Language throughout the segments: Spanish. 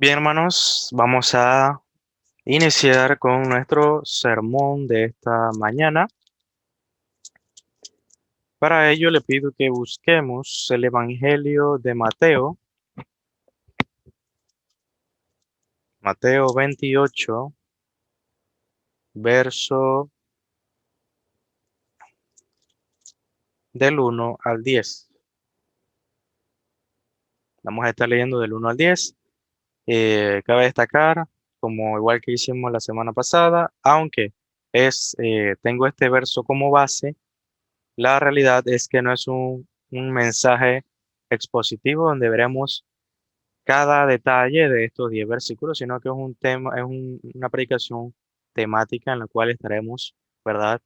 Bien, hermanos, vamos a iniciar con nuestro sermón de esta mañana. Para ello le pido que busquemos el Evangelio de Mateo, Mateo 28, verso del 1 al 10. Vamos a estar leyendo del 1 al 10. Cabe destacar, como igual que hicimos la semana pasada, aunque tengo este verso como base, la realidad es que no es un mensaje expositivo donde veremos cada detalle de estos 10 versículos, sino que es un tema, una predicación temática en la cual estaremos, ¿verdad?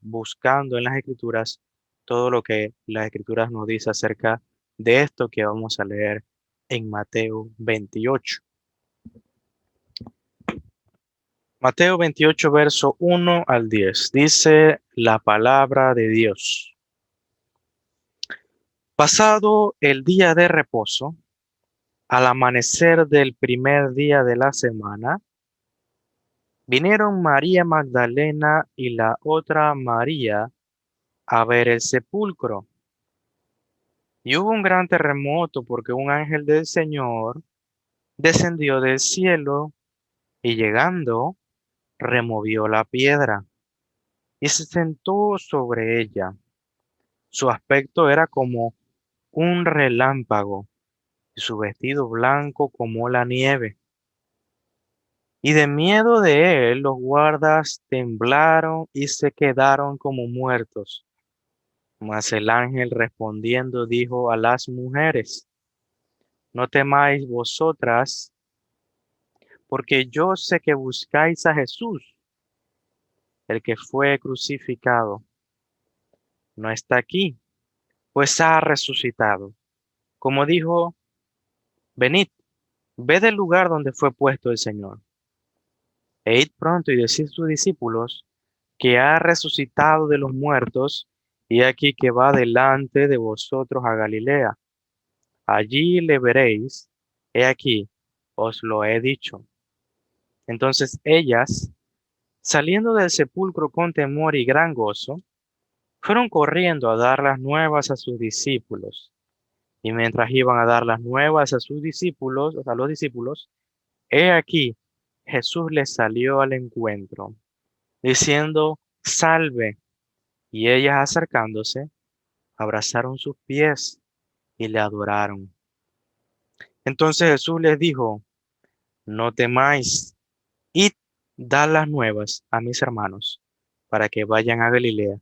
Buscando en las escrituras todo lo que las escrituras nos dice acerca de esto que vamos a leer en Mateo 28. Mateo 28, verso 1 al 10. Dice la palabra de Dios. Pasado el día de reposo, al amanecer del primer día de la semana, vinieron María Magdalena y la otra María a ver el sepulcro. Y hubo un gran terremoto porque un ángel del Señor descendió del cielo y llegando removió la piedra y se sentó sobre ella. Su aspecto era como un relámpago y su vestido blanco como la nieve. Y de miedo de él los guardas temblaron y se quedaron como muertos. Mas el ángel respondiendo dijo a las mujeres: No temáis vosotras, porque yo sé que buscáis a Jesús, el que fue crucificado. No está aquí, pues ha resucitado. Como dijo, venid, ved el lugar donde fue puesto el Señor. E id pronto y decid a sus discípulos que ha resucitado de los muertos, y aquí que va delante de vosotros a Galilea. Allí le veréis. He aquí, os lo he dicho. Entonces ellas, saliendo del sepulcro con temor y gran gozo, fueron corriendo a dar las nuevas a sus discípulos. Y mientras iban a dar las nuevas a sus discípulos, a los discípulos, he aquí, Jesús les salió al encuentro, diciendo, Salve. Y ellas acercándose, abrazaron sus pies y le adoraron. Entonces Jesús les dijo, No temáis. Id, dad las nuevas a mis hermanos, para que vayan a Galilea,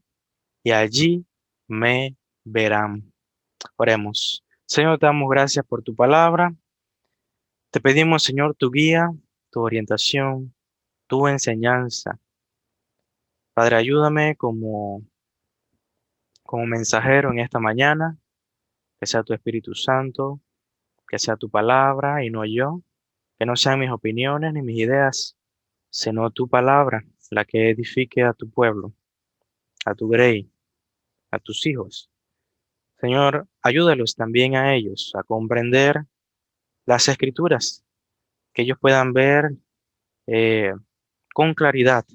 y allí me verán. Oremos. Señor, te damos gracias por tu palabra. Te pedimos, Señor, tu guía, tu orientación, tu enseñanza. Padre, ayúdame como mensajero en esta mañana, que sea tu Espíritu Santo, que sea tu palabra y no yo, que no sean mis opiniones ni mis ideas, sino tu palabra, la que edifique a tu pueblo, a tu grey, a tus hijos. Señor, ayúdalos también a ellos a comprender las escrituras, que ellos puedan ver eh, con claridad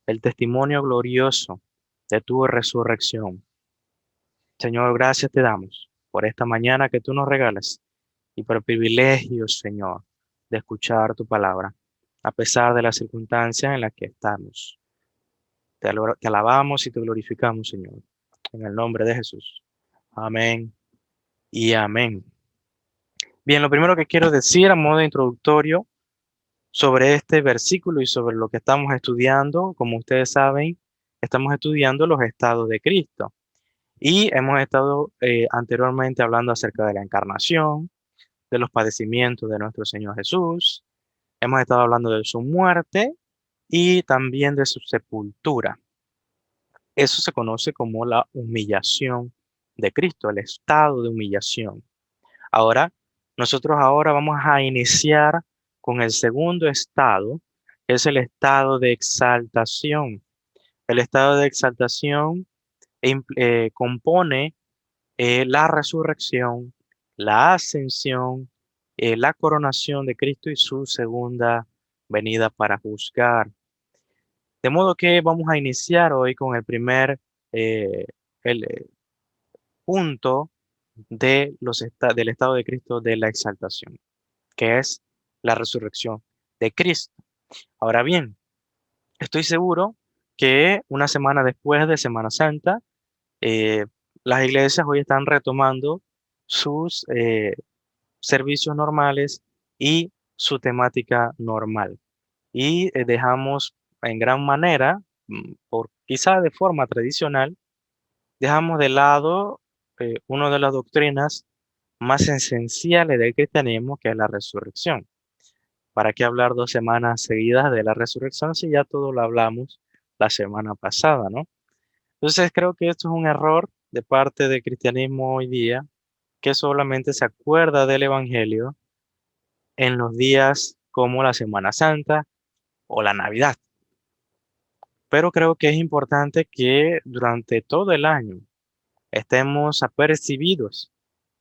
el testimonio glorioso de tu resurrección. Señor, gracias te damos por esta mañana que tú nos regalas y por el privilegio, Señor, de escuchar tu palabra, a pesar de las circunstancias en las que estamos. Te alabamos y te glorificamos, Señor, en el nombre de Jesús. Amén y amén. Bien, lo primero que quiero decir a modo introductorio sobre este versículo y sobre lo que estamos estudiando, como ustedes saben, estamos estudiando los estados de Cristo. Y hemos estado anteriormente hablando acerca de la encarnación, de los padecimientos de nuestro Señor Jesús. Hemos estado hablando de su muerte y también de su sepultura. Eso se conoce como la humillación de Cristo, el estado de humillación. Ahora, nosotros ahora vamos a iniciar con el segundo estado, que es el estado de exaltación. El estado de exaltación compone la resurrección, la ascensión la coronación de Cristo y su segunda venida para juzgar. De modo que vamos a iniciar hoy con el primer eh, el, punto de del estado de Cristo de la exaltación, que es la resurrección de Cristo. Ahora bien, estoy seguro que una semana después de Semana Santa, eh, las iglesias hoy están retomando sus servicios normales y su temática normal. Y dejamos en gran manera, por quizá de forma tradicional, dejamos de lado una de las doctrinas más esenciales del cristianismo, que es la resurrección. ¿Para qué hablar 2 semanas seguidas de la resurrección si ya todo lo hablamos la semana pasada, ¿no? Entonces creo que esto es un error de parte del cristianismo hoy día, que solamente se acuerda del Evangelio en los días como la Semana Santa o la Navidad. Pero creo que es importante que durante todo el año estemos apercibidos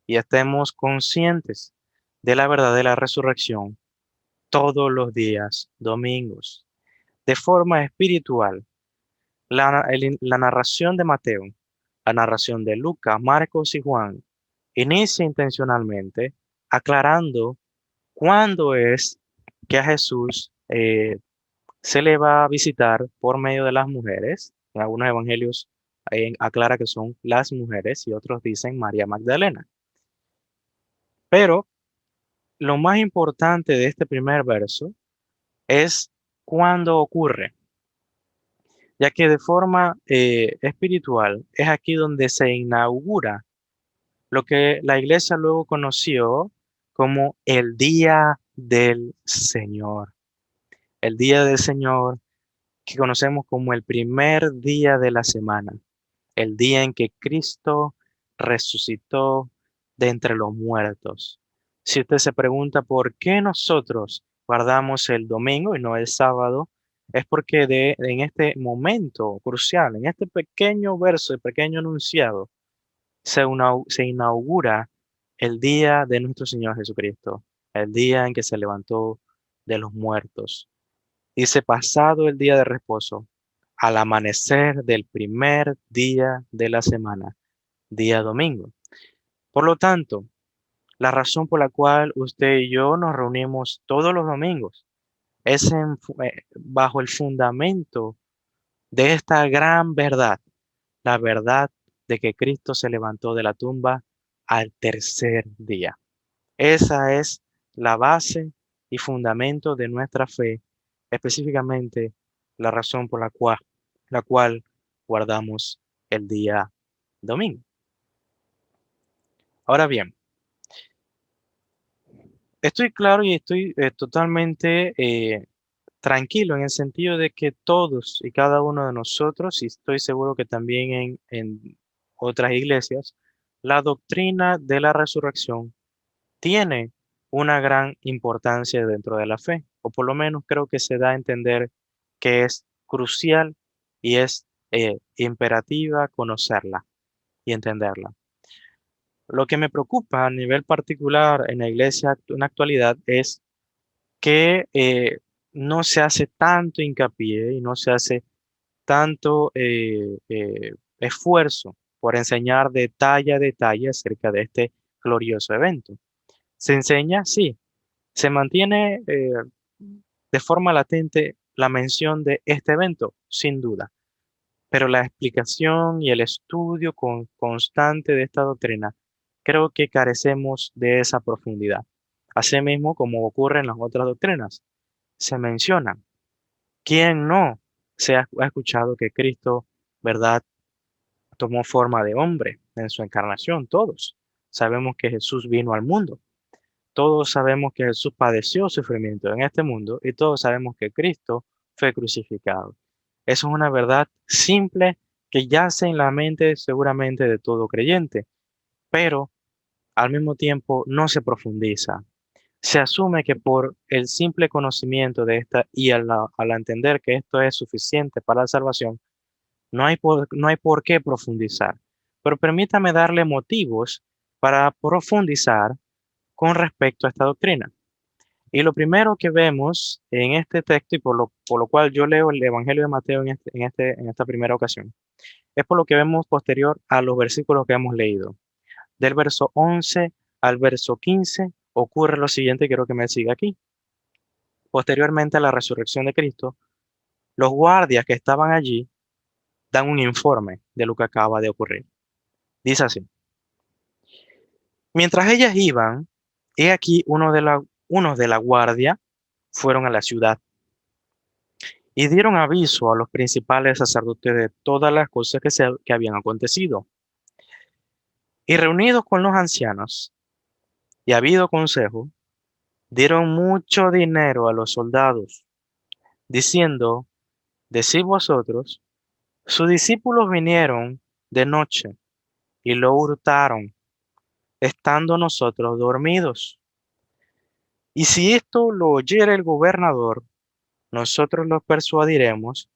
y estemos conscientes de la verdad de la resurrección todos los días, domingos, de forma espiritual. La narración de Mateo, la narración de Lucas, Marcos y Juan inicia intencionalmente aclarando cuándo es que a Jesús se le va a visitar por medio de las mujeres. En algunos evangelios aclara que son las mujeres y otros dicen María Magdalena. Pero lo más importante de este primer verso es cuándo ocurre, ya que de forma espiritual es aquí donde se inaugura lo que la iglesia luego conoció como el día del Señor. El día del Señor que conocemos como el primer día de la semana, el día en que Cristo resucitó de entre los muertos. Si usted se pregunta por qué nosotros guardamos el domingo y no el sábado, es porque en este momento crucial, en este pequeño verso, el pequeño enunciado, se inaugura el día de nuestro Señor Jesucristo, el día en que se levantó de los muertos. Dice, pasado el día de reposo, al amanecer del primer día de la semana, día domingo. Por lo tanto, la razón por la cual usted y yo nos reunimos todos los domingos es bajo el fundamento de esta gran verdad, la verdad de que Cristo se levantó de la tumba al tercer día. Esa es la base y fundamento de nuestra fe, específicamente la razón por la cual guardamos el día domingo. Ahora bien, estoy claro y estoy totalmente tranquilo en el sentido de que todos y cada uno de nosotros, y estoy seguro que también en otras iglesias, la doctrina de la resurrección tiene una gran importancia dentro de la fe, o por lo menos creo que se da a entender que es crucial y es imperativa conocerla y entenderla. Lo que me preocupa a nivel particular en la iglesia en la actualidad es que no se hace tanto hincapié y no se hace tanto esfuerzo por enseñar detalle a detalle acerca de este glorioso evento. Se enseña, sí, se mantiene de forma latente la mención de este evento, sin duda, pero la explicación y el estudio constante de esta doctrina, creo que carecemos de esa profundidad. Asimismo, como ocurre en las otras doctrinas, se menciona, ¿quién no ha escuchado que Cristo, verdad, tomó forma de hombre en su encarnación? Todos sabemos que Jesús vino al mundo. Todos sabemos que Jesús padeció sufrimiento en este mundo y todos sabemos que Cristo fue crucificado. Eso es una verdad simple que yace en la mente seguramente de todo creyente, pero al mismo tiempo no se profundiza. Se asume que por el simple conocimiento de esta y al entender que esto es suficiente para la salvación, no hay por qué profundizar. Pero permítame darle motivos para profundizar con respecto a esta doctrina. Y lo primero que vemos en este texto, y por lo cual yo leo el Evangelio de Mateo en esta primera ocasión, es por lo que vemos posterior a los versículos que hemos leído. Del verso 11 al verso 15 ocurre lo siguiente, quiero que me siga aquí. Posteriormente a la resurrección de Cristo, los guardias que estaban allí dan un informe de lo que acaba de ocurrir. Dice así: mientras ellas iban, he aquí unos de la guardia fueron a la ciudad y dieron aviso a los principales sacerdotes de todas las cosas que habían acontecido. Y reunidos con los ancianos y habido consejo, dieron mucho dinero a los soldados, diciendo: decid vosotros, sus discípulos vinieron de noche y lo hurtaron, estando nosotros dormidos. Y si esto lo oyere el gobernador, nosotros los persuadiremos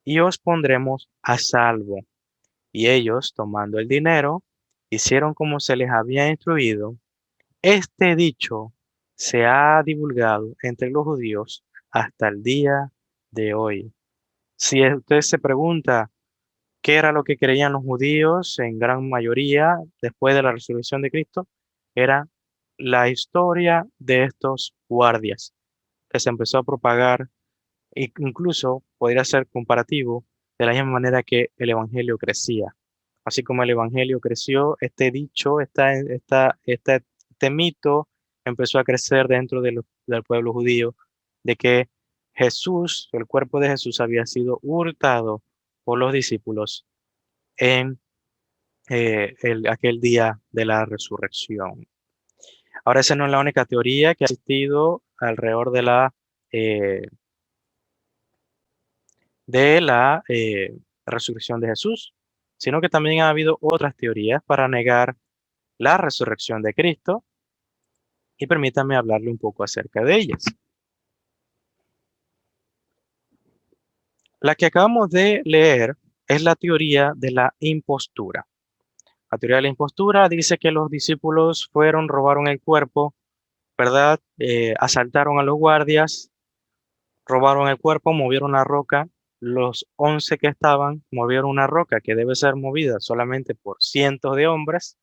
y os pondremos a salvo. Y ellos, tomando el dinero, hicieron como se les había instruido. Este dicho se ha divulgado entre los judíos hasta el día de hoy. Si usted se pregunta qué era lo que creían los judíos, en gran mayoría, después de la resurrección de Cristo, era la historia de estos guardias, que se empezó a propagar e incluso podría ser comparativo de la misma manera que el evangelio crecía. Así como el evangelio creció, este dicho, este mito empezó a crecer dentro del pueblo judío de que Jesús, el cuerpo de Jesús había sido hurtado por los discípulos en aquel día de la resurrección. Ahora, esa no es la única teoría que ha existido alrededor eh, de la resurrección de Jesús, sino que también ha habido otras teorías para negar la resurrección de Cristo, y permítanme hablarle un poco acerca de ellas. La que acabamos de leer es la teoría de la impostura. La teoría de la impostura dice que los discípulos robaron el cuerpo, ¿verdad? Asaltaron a los guardias, robaron el cuerpo, movieron la roca. Los 11 que estaban movieron una roca que debe ser movida solamente por cientos de hombres.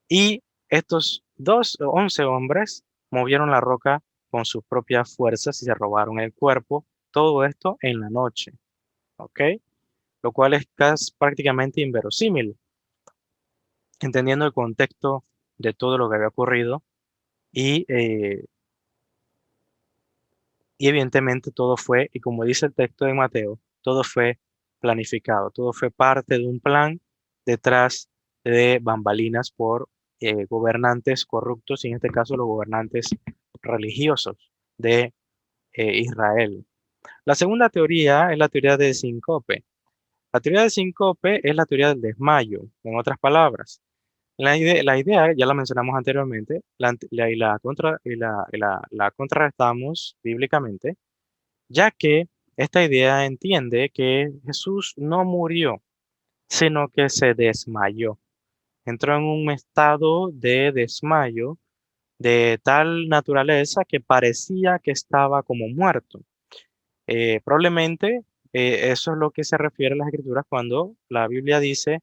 Y estos 11 hombres movieron la roca con sus propias fuerzas y se robaron el cuerpo. Todo esto en la noche, ¿ok? Lo cual es prácticamente inverosímil, entendiendo el contexto de todo lo que había ocurrido y, eh, y evidentemente todo fue, y como dice el texto de Mateo, todo fue planificado, todo fue parte de un plan detrás de bambalinas por gobernantes corruptos, y en este caso los gobernantes religiosos de Israel. La segunda teoría es la teoría de síncope. La teoría de síncope es la teoría del desmayo, en otras palabras. La idea, ya la mencionamos anteriormente, la contrarrestamos bíblicamente, ya que esta idea entiende que Jesús no murió, sino que se desmayó. Entró en un estado de desmayo de tal naturaleza que parecía que estaba como muerto. Probablemente eso es lo que se refiere a las escrituras cuando la Biblia dice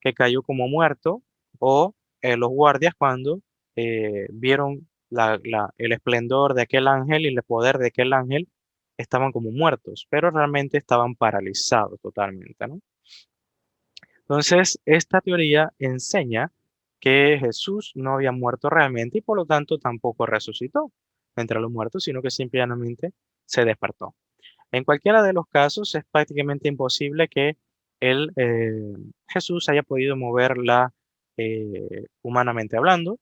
que cayó como muerto, o los guardias cuando vieron el esplendor de aquel ángel y el poder de aquel ángel, estaban como muertos, pero realmente estaban paralizados totalmente, ¿no? Entonces, esta teoría enseña que Jesús no había muerto realmente y por lo tanto tampoco resucitó entre los muertos, sino que simplemente se despertó. En cualquiera de los casos es prácticamente imposible que Jesús haya podido moverla, humanamente hablando,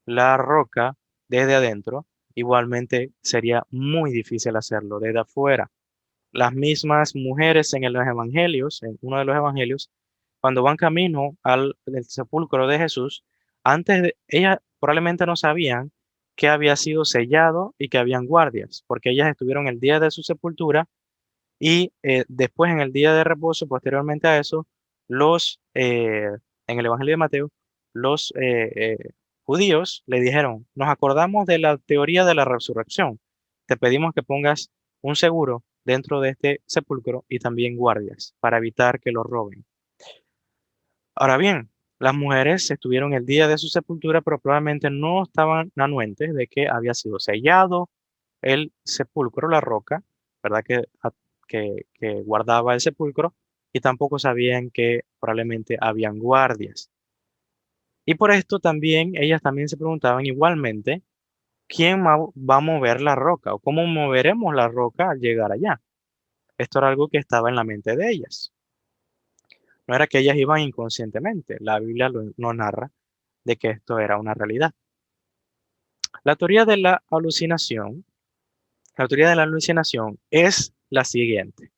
la roca desde adentro. Igualmente sería muy difícil hacerlo desde afuera. Las mismas mujeres en los evangelios, en uno de los evangelios, cuando van camino del sepulcro de Jesús, ellas probablemente no sabían que había sido sellado y que habían guardias, porque ellas estuvieron el día de su sepultura y después en el día de reposo, posteriormente a eso, en el Evangelio de Mateo, los judíos le dijeron, nos acordamos de la teoría de la resurrección. Te pedimos que pongas un seguro dentro de este sepulcro y también guardias para evitar que lo roben. Ahora bien, las mujeres estuvieron el día de su sepultura, pero probablemente no estaban anuentes de que había sido sellado el sepulcro, la roca, ¿verdad? Que guardaba el sepulcro, y tampoco sabían que probablemente habían guardias. Y por esto también ellas también se preguntaban igualmente, ¿quién va a mover la roca? ¿O cómo moveremos la roca al llegar allá? Esto era algo que estaba en la mente de ellas. No era que ellas iban inconscientemente. La Biblia no narra de que esto era una realidad. La teoría de la alucinación, la teoría de la alucinación es la siguiente.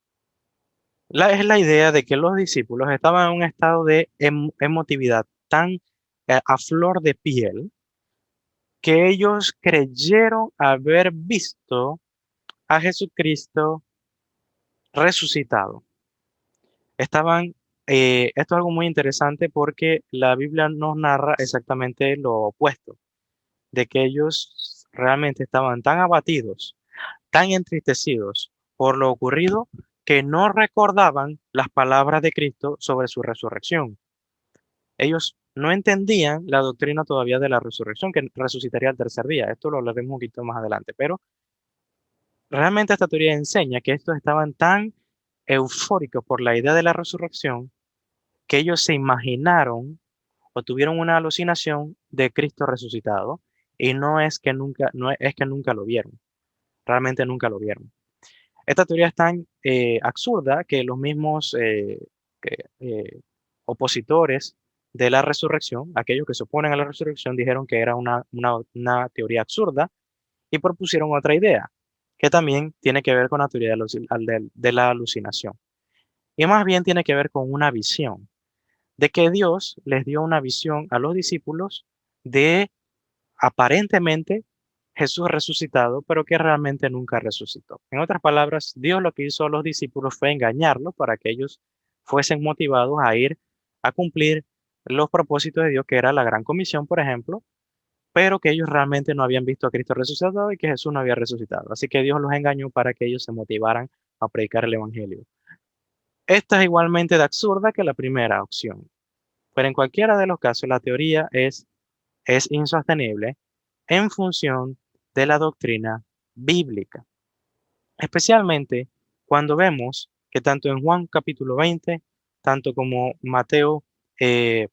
Es la idea de que los discípulos estaban en un estado de emotividad tan a flor de piel que ellos creyeron haber visto a Jesucristo resucitado. Esto es algo muy interesante porque la Biblia nos narra exactamente lo opuesto, de que ellos realmente estaban tan abatidos, tan entristecidos por lo ocurrido, que no recordaban las palabras de Cristo sobre su resurrección. Ellos no entendían la doctrina todavía de la resurrección, que resucitaría al tercer día. Esto lo hablaremos un poquito más adelante, pero realmente esta teoría enseña que estos estaban tan eufóricos por la idea de la resurrección que ellos se imaginaron o tuvieron una alucinación de Cristo resucitado, y no es que nunca lo vieron, realmente nunca lo vieron. Esta teoría es tan absurda que los mismos que, opositores de la resurrección, aquellos que se oponen a la resurrección, dijeron que era una teoría absurda y propusieron otra idea, que también tiene que ver con la teoría de la alucinación. Y más bien tiene que ver con una visión, de que Dios les dio una visión a los discípulos de aparentemente Jesús resucitado, pero que realmente nunca resucitó. En otras palabras, Dios lo que hizo a los discípulos fue engañarlos para que ellos fuesen motivados a ir a cumplir los propósitos de Dios, que era la gran comisión, por ejemplo, pero que ellos realmente no habían visto a Cristo resucitado y que Jesús no había resucitado. Así que Dios los engañó para que ellos se motivaran a predicar el Evangelio. Esta es igualmente de absurda que la primera opción, pero en cualquiera de los casos la teoría es insostenible en función de la doctrina bíblica, especialmente cuando vemos que tanto en Juan capítulo 20, tanto como Mateo, eh,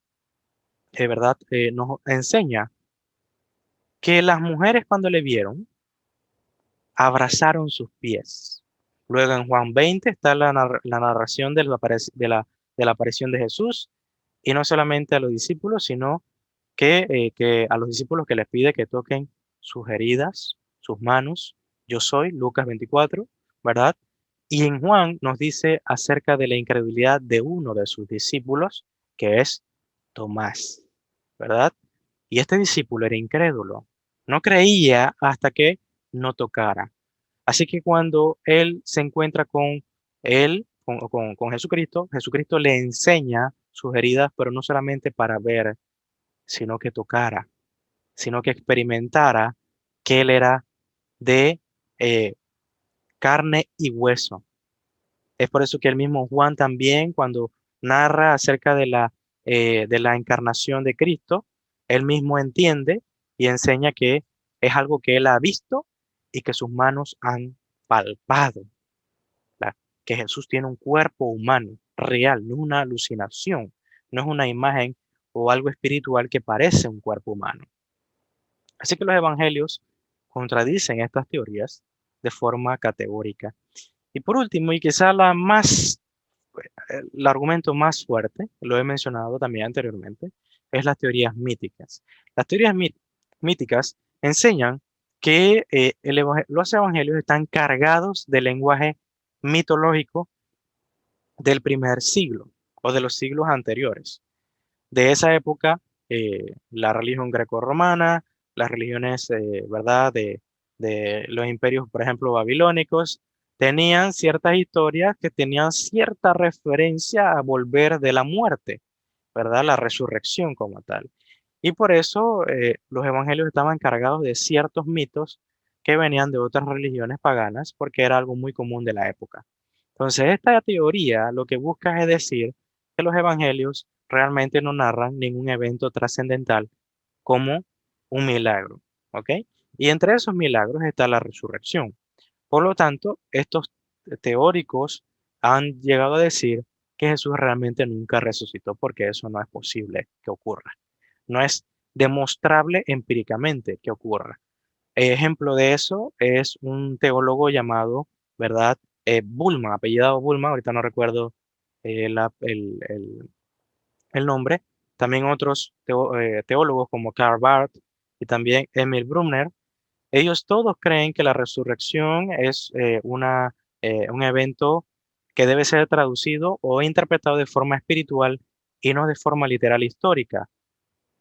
¿verdad? Nos enseña que las mujeres cuando le vieron, abrazaron sus pies. Luego en Juan 20 está la narración de la aparición de Jesús, y no solamente a los discípulos, sino que a los discípulos que les pide que toquen sus heridas, sus manos. Yo soy, Lucas 24, ¿verdad? Y en Juan nos dice acerca de la incredulidad de uno de sus discípulos, que es Tomás, ¿verdad? Y este discípulo era incrédulo, no creía hasta que no tocara. Así que cuando él se encuentra con él, con Jesucristo, Jesucristo le enseña sus heridas, pero no solamente para ver, sino que tocara, sino que experimentara que él era de eh, carne y hueso. Es por eso que el mismo Juan también, cuando narra acerca de la encarnación de Cristo, él mismo entiende y enseña que es algo que él ha visto y que sus manos han palpado. Que Jesús tiene un cuerpo humano real, no es una alucinación, no es una imagen o algo espiritual que parece un cuerpo humano. Así que los evangelios contradicen estas teorías de forma categórica. Y por último, y quizá el argumento más fuerte, lo he mencionado también anteriormente, es las teorías míticas. Las teorías míticas enseñan que los evangelios están cargados de lenguaje mitológico del primer siglo o de los siglos anteriores. De esa época, la religión grecorromana, las religiones, ¿verdad?, de los imperios, por ejemplo, babilónicos, tenían ciertas historias que tenían cierta referencia a volver de la muerte, ¿verdad?, la resurrección como tal. Y por eso los evangelios estaban cargados de ciertos mitos que venían de otras religiones paganas, porque era algo muy común de la época. Entonces, esta teoría lo que busca es decir que los evangelios realmente no narran ningún evento trascendental como un milagro, ¿ok? Y entre esos milagros está la resurrección. Por lo tanto, estos teóricos han llegado a decir que Jesús realmente nunca resucitó porque eso no es posible que ocurra. No es demostrable empíricamente que ocurra. Ejemplo de eso es un teólogo llamado, ¿verdad? Bullman, apellidado Bullman, ahorita no recuerdo el nombre. También otros teólogos como Karl Barth y también Emil Brunner, ellos todos creen que la resurrección es un evento que debe ser traducido o interpretado de forma espiritual y no de forma literal histórica.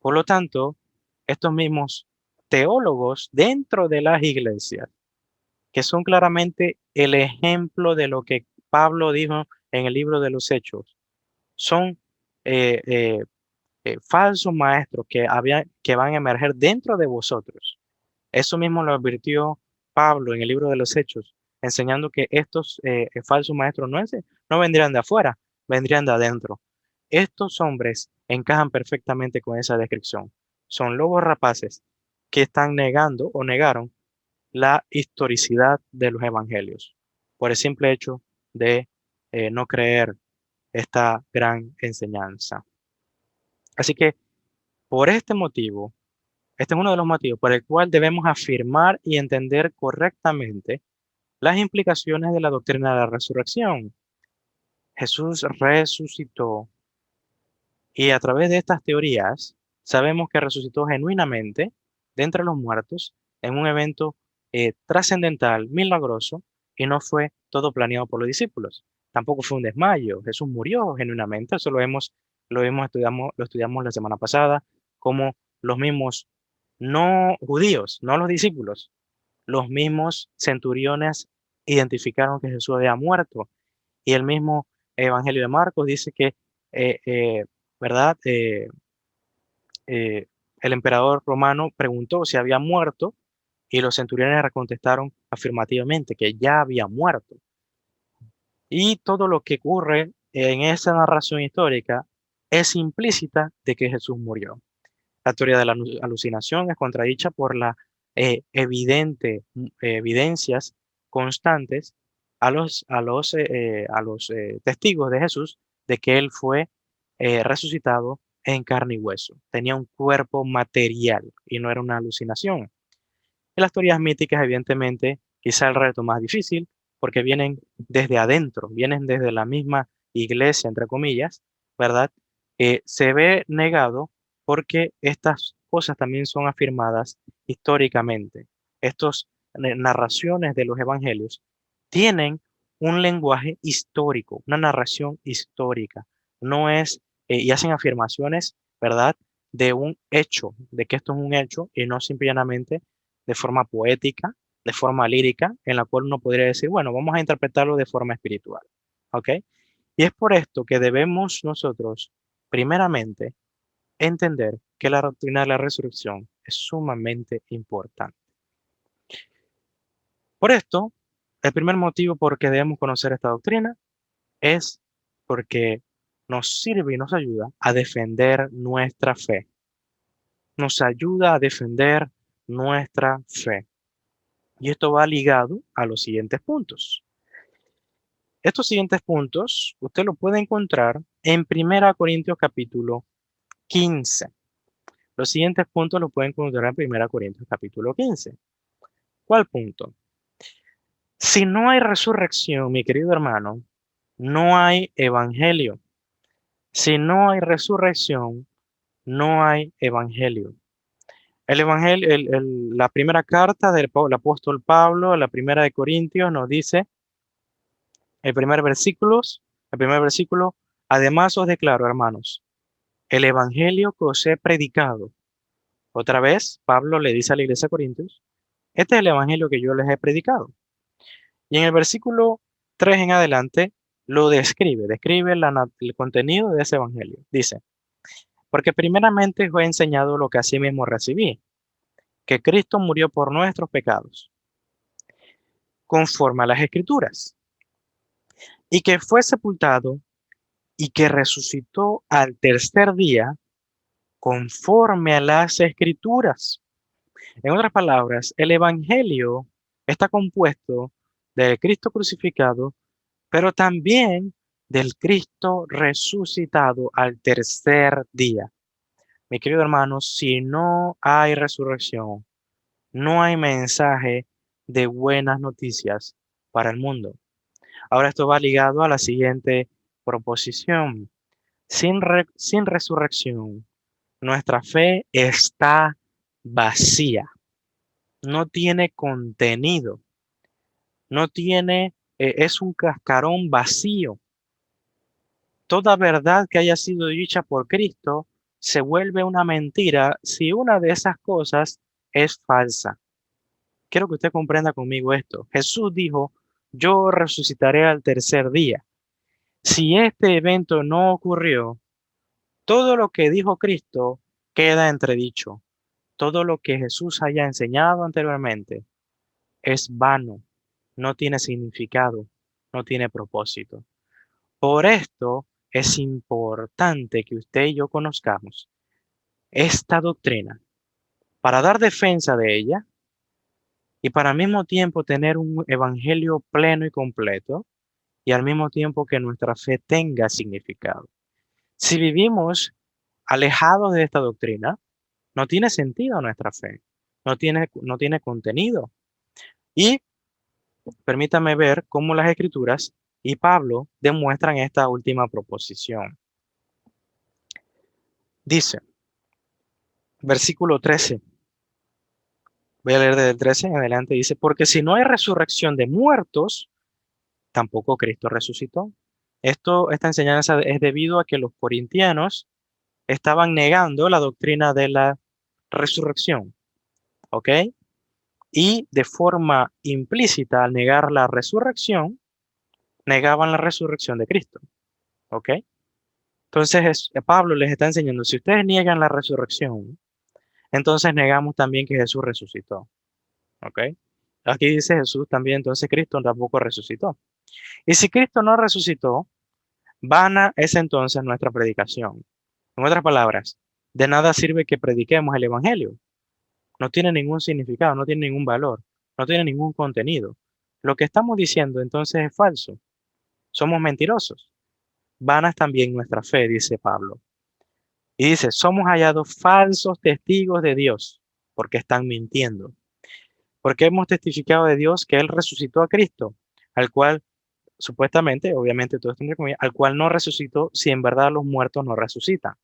Por lo tanto, estos mismos teólogos dentro de las iglesias, que son claramente el ejemplo de lo que Pablo dijo en el libro de los Hechos, son eh, eh, falsos maestros que van a emerger dentro de vosotros. Eso mismo lo advirtió Pablo en el libro de los Hechos, enseñando que estos falsos maestros no vendrían de afuera, vendrían de adentro. Estos hombres encajan perfectamente con esa descripción. Son lobos rapaces que están negando o negaron la historicidad de los evangelios por el simple hecho de no creer esta gran enseñanza. Así que por este motivo, este es uno de los motivos por el cual debemos afirmar y entender correctamente las implicaciones de la doctrina de la resurrección. Jesús resucitó y a través de estas teorías sabemos que resucitó genuinamente de entre los muertos en un evento trascendental, milagroso, y no fue todo planeado por los discípulos. Tampoco fue un desmayo. Jesús murió genuinamente. Eso lo estudiamos la semana pasada, como los mismos no judíos, no los discípulos, los mismos centuriones identificaron que Jesús había muerto. Y el mismo Evangelio de Marcos dice que, eh, eh, ¿verdad? El emperador romano preguntó si había muerto y los centuriones le contestaron afirmativamente que ya había muerto. Y todo lo que ocurre en esa narración histórica es implícita de que Jesús murió. La teoría de la alucinación es contradicha por la evidencias constantes a los testigos de Jesús de que él fue resucitado en carne y hueso. Tenía un cuerpo material y no era una alucinación. En las teorías míticas, evidentemente, quizá el reto más difícil, porque vienen desde adentro, vienen desde la misma iglesia, entre comillas, ¿verdad? Se ve negado porque estas cosas también son afirmadas históricamente. Estas narraciones de los evangelios tienen un lenguaje histórico, una narración histórica. No es, y hacen afirmaciones, ¿verdad? De un hecho, de que esto es un hecho y no simplemente de forma poética, de forma lírica, en la cual uno podría decir, bueno, vamos a interpretarlo de forma espiritual. ¿Ok? Y es por esto que debemos nosotros, primeramente, entender que la doctrina de la resurrección es sumamente importante. Por esto, el primer motivo por que debemos conocer esta doctrina es porque nos sirve y nos ayuda a defender nuestra fe. Nos ayuda a defender nuestra fe. Y esto va ligado a los siguientes puntos. Estos siguientes puntos usted lo puede encontrar en 1 Corintios capítulo 15. Los siguientes puntos los puede encontrar en 1 Corintios capítulo 15. ¿Cuál punto? Si no hay resurrección, mi querido hermano, no hay evangelio. Si no hay resurrección, no hay evangelio. El evangelio, la primera carta del apóstol Pablo, la primera de Corintios, nos dice, el primer versículo, además os declaro, hermanos, el evangelio que os he predicado. Otra vez, Pablo le dice a la iglesia de Corintios, este es el evangelio que yo les he predicado. Y en el versículo 3 en adelante lo describe el contenido de ese evangelio. Dice, Porque primeramente os he enseñado lo que asimismo recibí, que Cristo murió por nuestros pecados, conforme a las Escrituras, y que fue sepultado y que resucitó al tercer día, conforme a las Escrituras. En otras palabras, el Evangelio está compuesto del Cristo crucificado, pero también del Cristo resucitado al tercer día. Mi querido hermano, si no hay resurrección, no hay mensaje de buenas noticias para el mundo. Ahora esto va ligado a la siguiente proposición. Sin resurrección, nuestra fe está vacía, no tiene contenido, no tiene, es un cascarón vacío. Toda verdad que haya sido dicha por Cristo se vuelve una mentira si una de esas cosas es falsa. Quiero que usted comprenda conmigo esto. Jesús dijo, yo resucitaré al tercer día. Si este evento no ocurrió, todo lo que dijo Cristo queda entredicho. Todo lo que Jesús haya enseñado anteriormente es vano, no tiene significado, no tiene propósito. Por esto es importante que usted y yo conozcamos esta doctrina para dar defensa de ella y para al mismo tiempo tener un evangelio pleno y completo y al mismo tiempo que nuestra fe tenga significado. Si vivimos alejados de esta doctrina, no tiene sentido nuestra fe, no tiene contenido. Y permítame ver cómo las Escrituras y Pablo demuestran esta última proposición. Dice, versículo 13, voy a leer desde el 13 en adelante, dice, porque si no hay resurrección de muertos, tampoco Cristo resucitó. Esta enseñanza es debido a que los corintianos estaban negando la doctrina de la resurrección, ¿ok? Y de forma implícita, al negar la resurrección, negaban la resurrección de Cristo, ¿ok? Entonces Pablo les está enseñando, si ustedes niegan la resurrección, entonces negamos también que Jesús resucitó, ¿ok? Aquí dice Jesús también, entonces Cristo tampoco resucitó. Y si Cristo no resucitó, vana es entonces nuestra predicación. En otras palabras, de nada sirve que prediquemos el Evangelio. No tiene ningún significado, no tiene ningún valor, no tiene ningún contenido. Lo que estamos diciendo entonces es falso. Somos mentirosos. Vana es también nuestra fe, dice Pablo. Y dice, somos hallados falsos testigos de Dios, porque están mintiendo. Porque hemos testificado de Dios que Él resucitó a Cristo, al cual supuestamente, obviamente todo esto entre comillas, al cual no resucitó si en verdad los muertos no resucitan.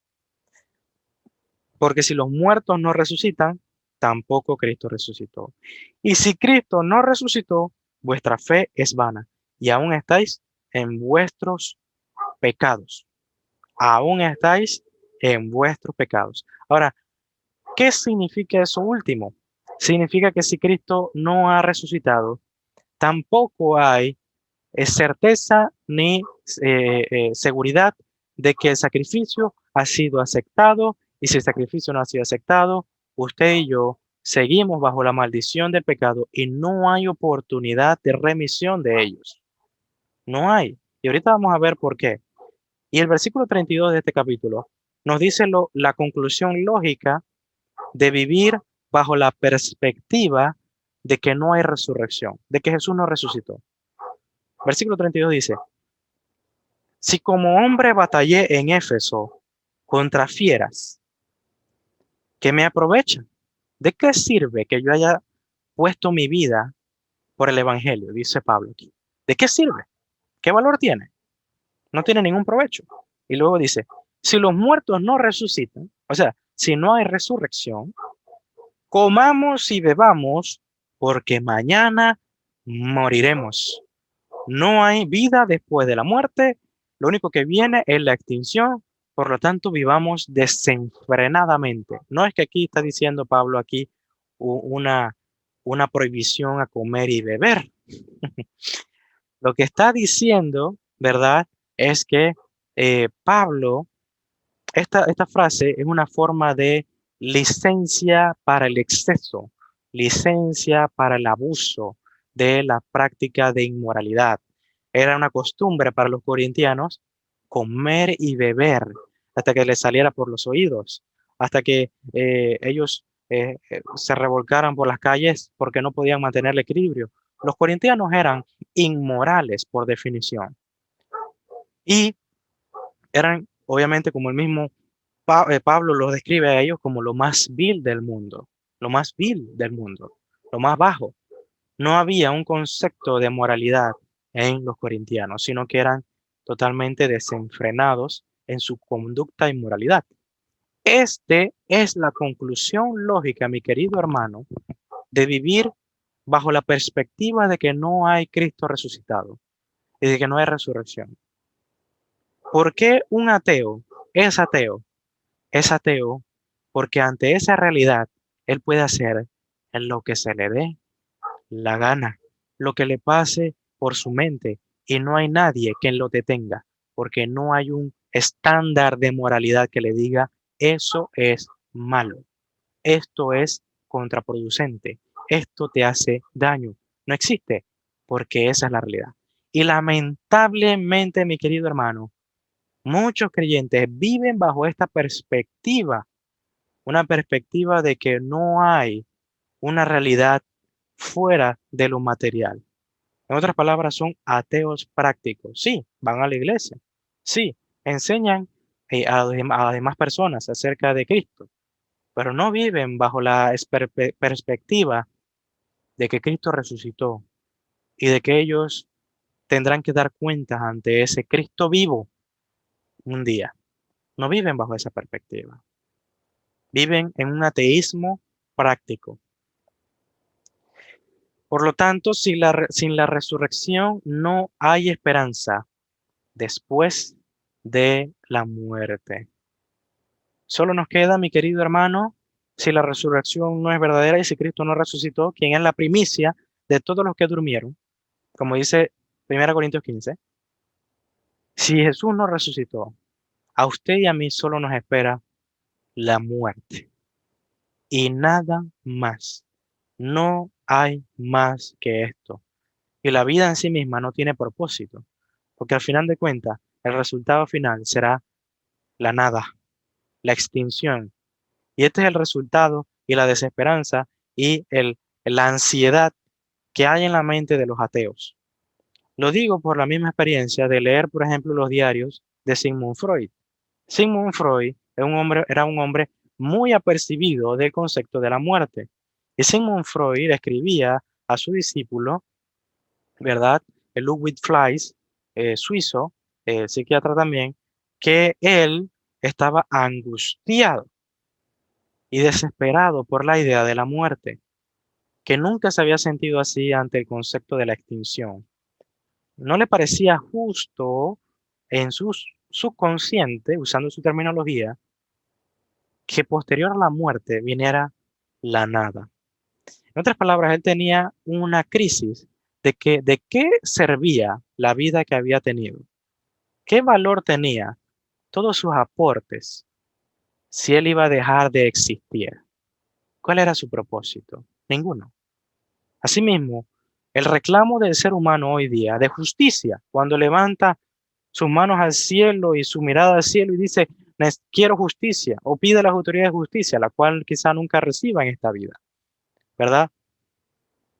Porque si los muertos no resucitan, tampoco Cristo resucitó. Y si Cristo no resucitó, vuestra fe es vana y aún estáis en vuestros pecados. Aún estáis en vuestros pecados. Ahora, ¿qué significa eso último? Significa que si Cristo no ha resucitado, tampoco hay certeza ni seguridad de que el sacrificio ha sido aceptado, y si el sacrificio no ha sido aceptado, usted y yo seguimos bajo la maldición del pecado y no hay oportunidad de remisión de ellos. No hay. Y ahorita vamos a ver por qué. Y el versículo 32 de este capítulo nos dice la conclusión lógica de vivir bajo la perspectiva de que no hay resurrección, de que Jesús no resucitó. Versículo 32 dice, si como hombre batallé en Éfeso contra fieras, ¿qué me aprovechan? ¿De qué sirve que yo haya puesto mi vida por el Evangelio? Dice Pablo aquí. ¿De qué sirve? ¿Qué valor tiene? No tiene ningún provecho. Y luego dice, si los muertos no resucitan, o sea, si no hay resurrección, comamos y bebamos, porque mañana moriremos. No hay vida después de la muerte, lo único que viene es la extinción, por lo tanto vivamos desenfrenadamente. No es que aquí está diciendo Pablo aquí una prohibición a comer y beber. Lo que está diciendo, ¿verdad? Es que Pablo Esta frase es una forma de licencia para el exceso, licencia para el abuso de la práctica de inmoralidad. Era una costumbre para los corintianos comer y beber hasta que les saliera por los oídos, hasta que ellos se revolcaran por las calles porque no podían mantener el equilibrio. Los corintianos eran inmorales por definición y eran, obviamente, como el mismo Pablo los describe a ellos como lo más vil del mundo, lo más vil del mundo, lo más bajo. No había un concepto de moralidad en los corintianos, sino que eran totalmente desenfrenados en su conducta y moralidad. Este es la conclusión lógica, mi querido hermano, de vivir bajo la perspectiva de que no hay Cristo resucitado y de que no hay resurrección. ¿Por qué un ateo es ateo? Es ateo porque ante esa realidad él puede hacer en lo que se le dé la gana, lo que le pase por su mente, y no hay nadie que lo detenga, porque no hay un estándar de moralidad que le diga eso es malo, esto es contraproducente, esto te hace daño. No existe, porque esa es la realidad. Y lamentablemente, mi querido hermano, muchos creyentes viven bajo esta perspectiva, una perspectiva de que no hay una realidad fuera de lo material. En otras palabras, son ateos prácticos. Sí, van a la iglesia. Sí, enseñan a demás personas acerca de Cristo, pero no viven bajo la perspectiva de que Cristo resucitó y de que ellos tendrán que dar cuentas ante ese Cristo vivo un día. No viven bajo esa perspectiva. Viven en un ateísmo práctico. Por lo tanto, sin la resurrección no hay esperanza después de la muerte. Solo nos queda, mi querido hermano, si la resurrección no es verdadera y si Cristo no resucitó, quien es la primicia de todos los que durmieron, como dice 1 Corintios 15, si Jesús no resucitó, a usted y a mí solo nos espera la muerte y nada más. No hay más que esto. Y la vida en sí misma no tiene propósito, porque al final de cuentas, el resultado final será la nada, la extinción. Y este es el resultado y la desesperanza y la ansiedad que hay en la mente de los ateos. Lo digo por la misma experiencia de leer, por ejemplo, los diarios de Sigmund Freud. Sigmund Freud era un hombre muy apercibido del concepto de la muerte. Y Sigmund Freud escribía a su discípulo, ¿verdad? El Ludwig Fleiss, suizo, psiquiatra también, que él estaba angustiado y desesperado por la idea de la muerte, que nunca se había sentido así ante el concepto de la extinción. No le parecía justo en su subconsciente, usando su terminología, que posterior a la muerte viniera la nada. En otras palabras, él tenía una crisis de qué servía la vida que había tenido, qué valor tenía todos sus aportes si él iba a dejar de existir. ¿Cuál era su propósito? Ninguno. Asimismo, el reclamo del ser humano hoy día de justicia, cuando levanta sus manos al cielo y su mirada al cielo y dice, quiero justicia, o pide a las autoridades justicia, la cual quizá nunca reciba en esta vida, ¿verdad?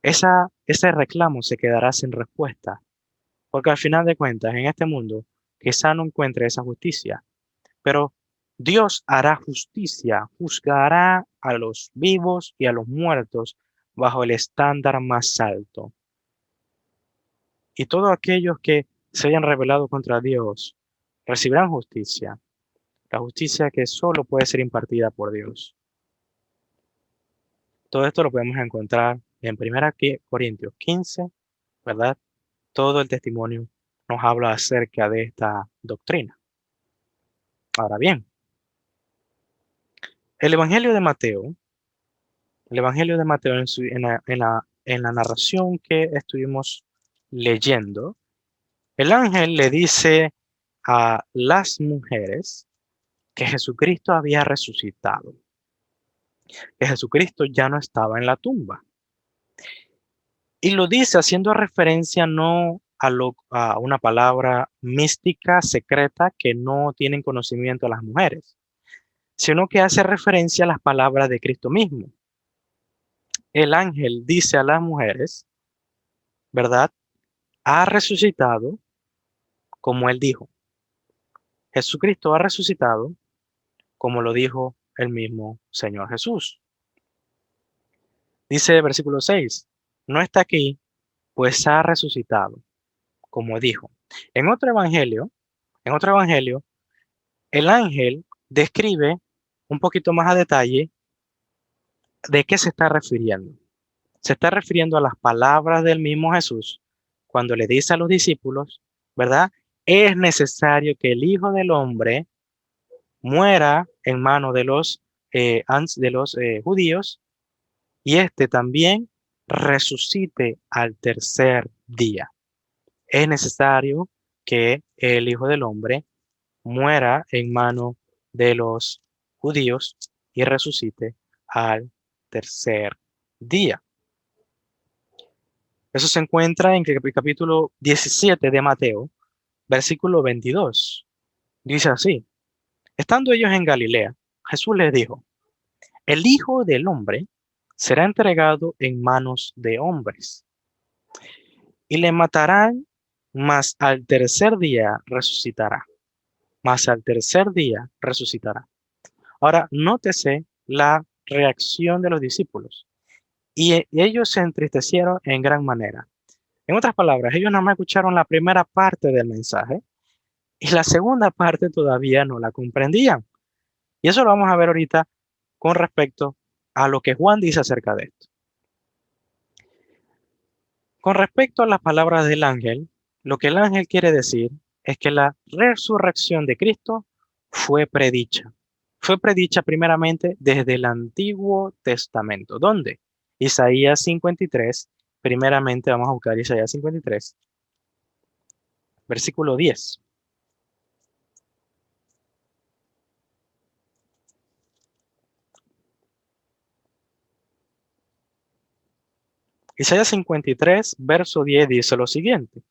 Ese reclamo se quedará sin respuesta, porque al final de cuentas, en este mundo, quizá no encuentre esa justicia, pero Dios hará justicia, juzgará a los vivos y a los muertos bajo el estándar más alto. Y todos aquellos que se hayan rebelado contra Dios recibirán justicia, la justicia que solo puede ser impartida por Dios. Todo esto lo podemos encontrar en 1 Corintios 15, ¿verdad? Todo el testimonio nos habla acerca de esta doctrina. Ahora bien, el Evangelio de Mateo, el Evangelio de Mateo en la narración que estuvimos leyendo, el ángel le dice a las mujeres que Jesucristo había resucitado, que Jesucristo ya no estaba en la tumba. Y lo dice haciendo referencia no a una palabra mística, secreta, que no tienen conocimiento las mujeres, sino que hace referencia a las palabras de Cristo mismo. El ángel dice a las mujeres, ¿verdad? Ha resucitado como él dijo. Jesucristo ha resucitado como lo dijo el mismo Señor Jesús. Dice el versículo 6, no está aquí, pues ha resucitado, como dijo. En otro evangelio, en otro evangelio, el ángel describe un poquito más a detalle de qué se está refiriendo. Se está refiriendo a las palabras del mismo Jesús cuando le dice a los discípulos, ¿verdad? Es necesario que el Hijo del Hombre muera en manos de los judíos y este también resucite al tercer día. Es necesario que el Hijo del Hombre muera en manos de los judíos y resucite al tercer día. Eso se encuentra en el capítulo 17 de Mateo, versículo 22. Dice así, estando ellos en Galilea, Jesús les dijo, el Hijo del Hombre será entregado en manos de hombres y le matarán, mas al tercer día resucitará. Mas al tercer día resucitará. Ahora, nótese la reacción de los discípulos. Y ellos se entristecieron en gran manera. En otras palabras, ellos nada más escucharon la primera parte del mensaje y la segunda parte todavía no la comprendían. Y eso lo vamos a ver ahorita con respecto a lo que Juan dice acerca de esto. Con respecto a las palabras del ángel, lo que el ángel quiere decir es que la resurrección de Cristo fue predicha. Fue predicha primeramente desde el Antiguo Testamento. ¿Dónde? Isaías 53. Primeramente vamos a buscar Isaías 53, versículo 10. Isaías 53, verso 10 dice lo siguiente.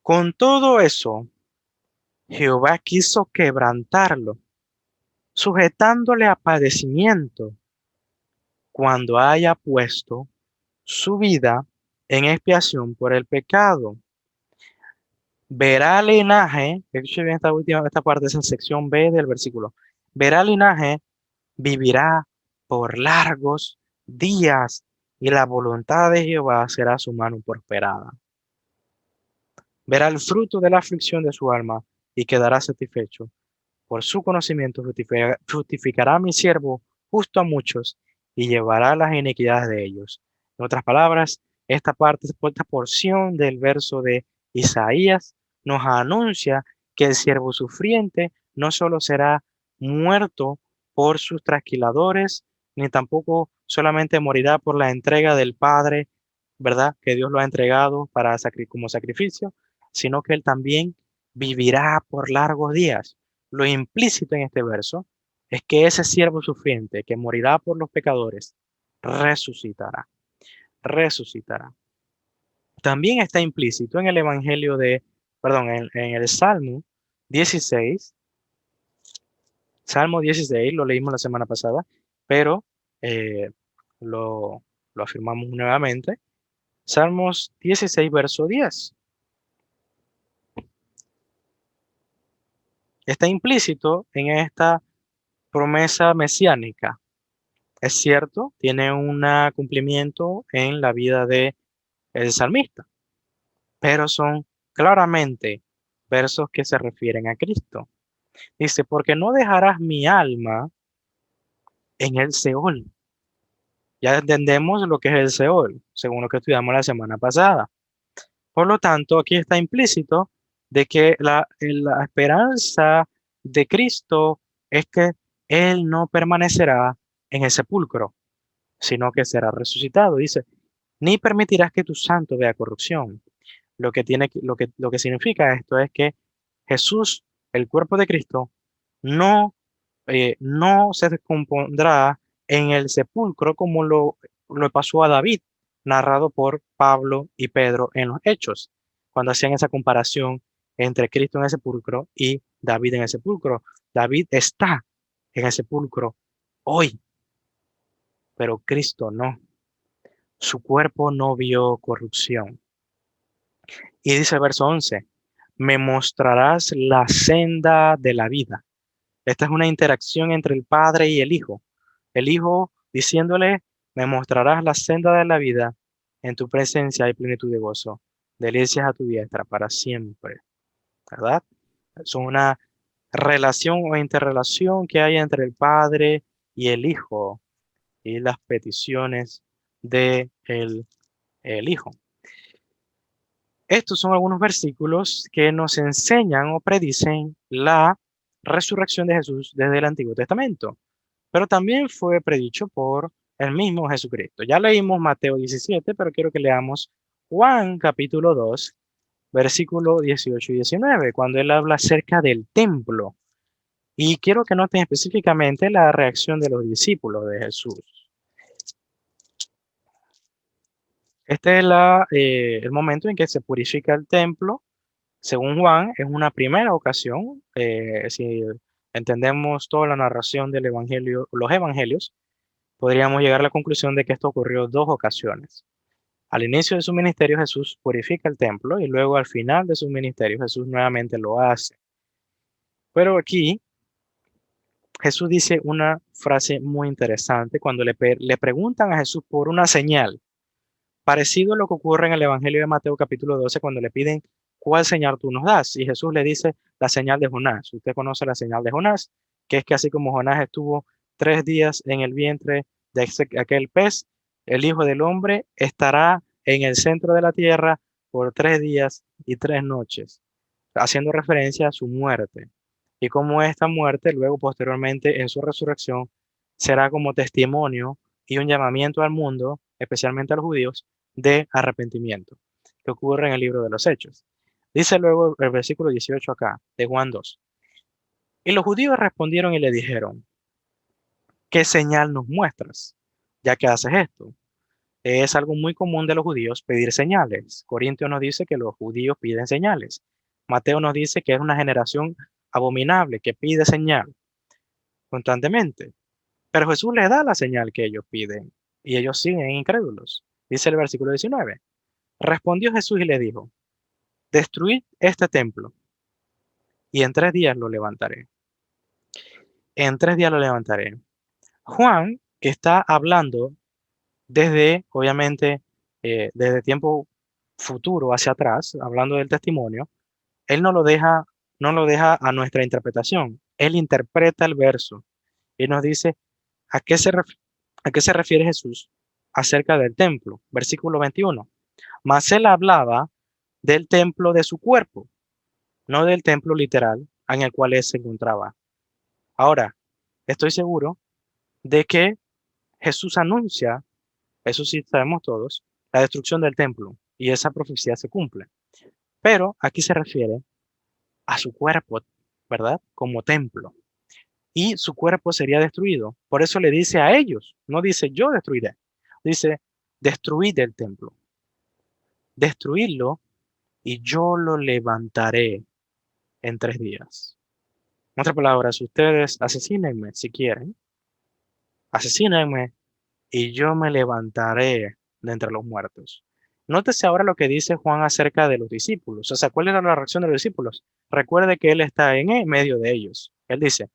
Con todo eso, Jehová quiso quebrantarlo, sujetándole a padecimiento, cuando haya puesto su vida en expiación por el pecado. Verá linaje, escuche bien esta parte, esa sección B del versículo. Verá linaje, vivirá por largos días, y la voluntad de Jehová será su mano prosperada. Verá el fruto de la aflicción de su alma y quedará satisfecho. Por su conocimiento justificará a mi siervo justo a muchos y llevará las iniquidades de ellos. En otras palabras, esta porción del verso de Isaías nos anuncia que el siervo sufriente no solo será muerto por sus trasquiladores, ni tampoco solamente morirá por la entrega del Padre, ¿verdad? Que Dios lo ha entregado como sacrificio, sino que él también vivirá por largos días. Lo implícito en este verso es que ese siervo sufriente que morirá por los pecadores resucitará, resucitará. También está implícito en el Evangelio en el Salmo 16, Salmo 16, lo leímos la semana pasada, pero eh, lo, lo afirmamos nuevamente. Salmos 16, verso 10. Está implícito en esta promesa mesiánica. Es cierto, tiene un cumplimiento en la vida del salmista, pero son claramente versos que se refieren a Cristo. Dice, porque no dejarás mi alma en el Seol. Ya entendemos lo que es el Seol, según lo que estudiamos la semana pasada. Por lo tanto, aquí está implícito de que la esperanza de Cristo es que Él no permanecerá en el sepulcro, sino que será resucitado. Dice, ni permitirás que tu santo vea corrupción. Lo que significa esto es que Jesús, el cuerpo de Cristo, no se descompondrá en el sepulcro como lo pasó a David, narrado por Pablo y Pedro en los Hechos, cuando hacían esa comparación entre Cristo en el sepulcro y David en el sepulcro. David está en el sepulcro hoy, pero Cristo no. Su cuerpo no vio corrupción. Y dice el verso 11, me mostrarás la senda de la vida. Esta es una interacción entre el Padre y el Hijo. El Hijo diciéndole, me mostrarás la senda de la vida, en tu presencia hay plenitud de gozo, delicias a tu diestra para siempre, ¿verdad? Es una relación o interrelación que hay entre el Padre y el Hijo y las peticiones de el Hijo. Estos son algunos versículos que nos enseñan o predicen la resurrección de Jesús desde el Antiguo Testamento, pero también fue predicho por el mismo Jesucristo. Ya leímos Mateo 17, pero quiero que leamos Juan capítulo 2, versículo 18 y 19, cuando él habla acerca del templo. Y quiero que noten específicamente la reacción de los discípulos de Jesús. Este es el momento en que se purifica el templo. Según Juan, es una primera ocasión. Si entendemos toda la narración del evangelio, los evangelios, podríamos llegar a la conclusión de que esto ocurrió dos ocasiones. Al inicio de su ministerio, Jesús purifica el templo y luego al final de su ministerio, Jesús nuevamente lo hace. Pero aquí Jesús dice una frase muy interesante cuando le preguntan a Jesús por una señal, parecido a lo que ocurre en el Evangelio de Mateo capítulo 12 cuando le piden, ¿cuál señal tú nos das? Y Jesús le dice la señal de Jonás. Usted conoce la señal de Jonás, que es que así como Jonás estuvo 3 días en el vientre de aquel pez, el Hijo del Hombre estará en el centro de la tierra por 3 días y 3 noches, haciendo referencia a su muerte. Y cómo esta muerte, luego posteriormente en su resurrección, será como testimonio y un llamamiento al mundo, especialmente a los judíos, de arrepentimiento, que ocurre en el libro de los Hechos. Dice luego el versículo 18 acá, de Juan 2. Y los judíos respondieron y le dijeron, ¿qué señal nos muestras, ya que haces esto? Es algo muy común de los judíos pedir señales. Corintios nos dice que los judíos piden señales. Mateo nos dice que es una generación abominable que pide señal constantemente. Pero Jesús les da la señal que ellos piden y ellos siguen incrédulos. Dice el versículo 19. Respondió Jesús y le dijo, destruid este templo y en 3 días lo levantaré. En 3 días lo levantaré. Juan, que está hablando desde, obviamente, desde tiempo futuro hacia atrás, hablando del testimonio, él no lo deja a nuestra interpretación. Él interpreta el verso y nos dice a qué se refiere Jesús acerca del templo. Versículo 21. Mas él hablaba del templo de su cuerpo, no del templo literal en el cual él se encontraba. Ahora, estoy seguro de que Jesús anuncia, eso sí sabemos todos, la destrucción del templo y esa profecía se cumple. Pero aquí se refiere a su cuerpo, ¿verdad? Como templo. Y su cuerpo sería destruido. Por eso le dice a ellos, no dice yo destruiré, dice destruid el templo, destruidlo y yo lo levantaré en 3 días. En otras palabras, ustedes asesínenme si quieren, asesínenme y yo me levantaré de entre los muertos. Nótese ahora lo que dice Juan acerca de los discípulos. O sea, ¿cuál era la reacción de los discípulos? Recuerde que él está en el medio de ellos. Él dice,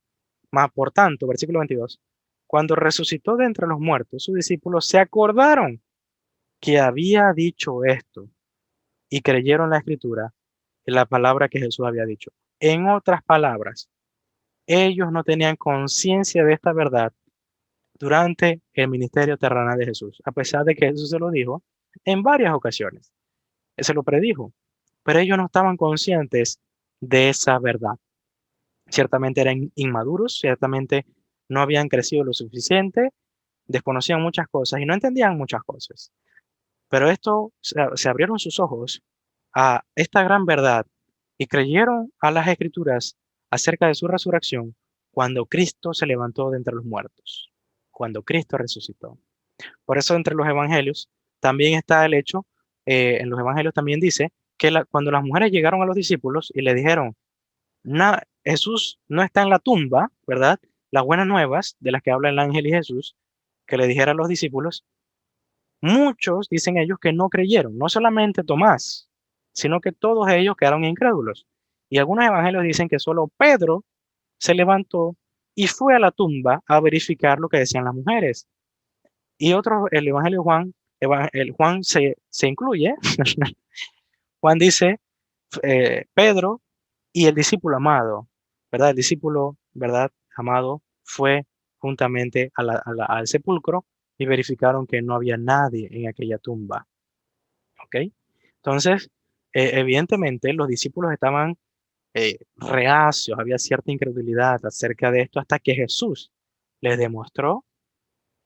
mas por tanto, versículo 22, cuando resucitó de entre los muertos, sus discípulos se acordaron que había dicho esto y creyeron la escritura y la palabra que Jesús había dicho. En otras palabras, ellos no tenían conciencia de esta verdad durante el ministerio terrenal de Jesús, a pesar de que Jesús se lo dijo en varias ocasiones. Él se lo predijo, pero ellos no estaban conscientes de esa verdad. Ciertamente eran inmaduros, ciertamente no habían crecido lo suficiente, desconocían muchas cosas y no entendían muchas cosas. Pero esto se abrieron sus ojos a esta gran verdad y creyeron a las escrituras acerca de su resurrección cuando Cristo se levantó de entre los muertos, cuando Cristo resucitó. Por eso entre los evangelios también está el hecho, en los evangelios también dice que cuando las mujeres llegaron a los discípulos y le dijeron, Jesús no está en la tumba, ¿verdad? Las buenas nuevas de las que habla el ángel y Jesús, que le dijera a los discípulos, muchos dicen ellos que no creyeron, no solamente Tomás, sino que todos ellos quedaron incrédulos. Y algunos evangelios dicen que solo Pedro se levantó y fue a la tumba a verificar lo que decían las mujeres. Y otro, el evangelio de Juan, el Juan se incluye. Juan dice, Pedro y el discípulo amado, ¿verdad? El discípulo, ¿verdad? Amado fue juntamente al sepulcro y verificaron que no había nadie en aquella tumba. ¿Ok? Entonces, evidentemente los discípulos estaban reacios, había cierta incredulidad acerca de esto hasta que Jesús les demostró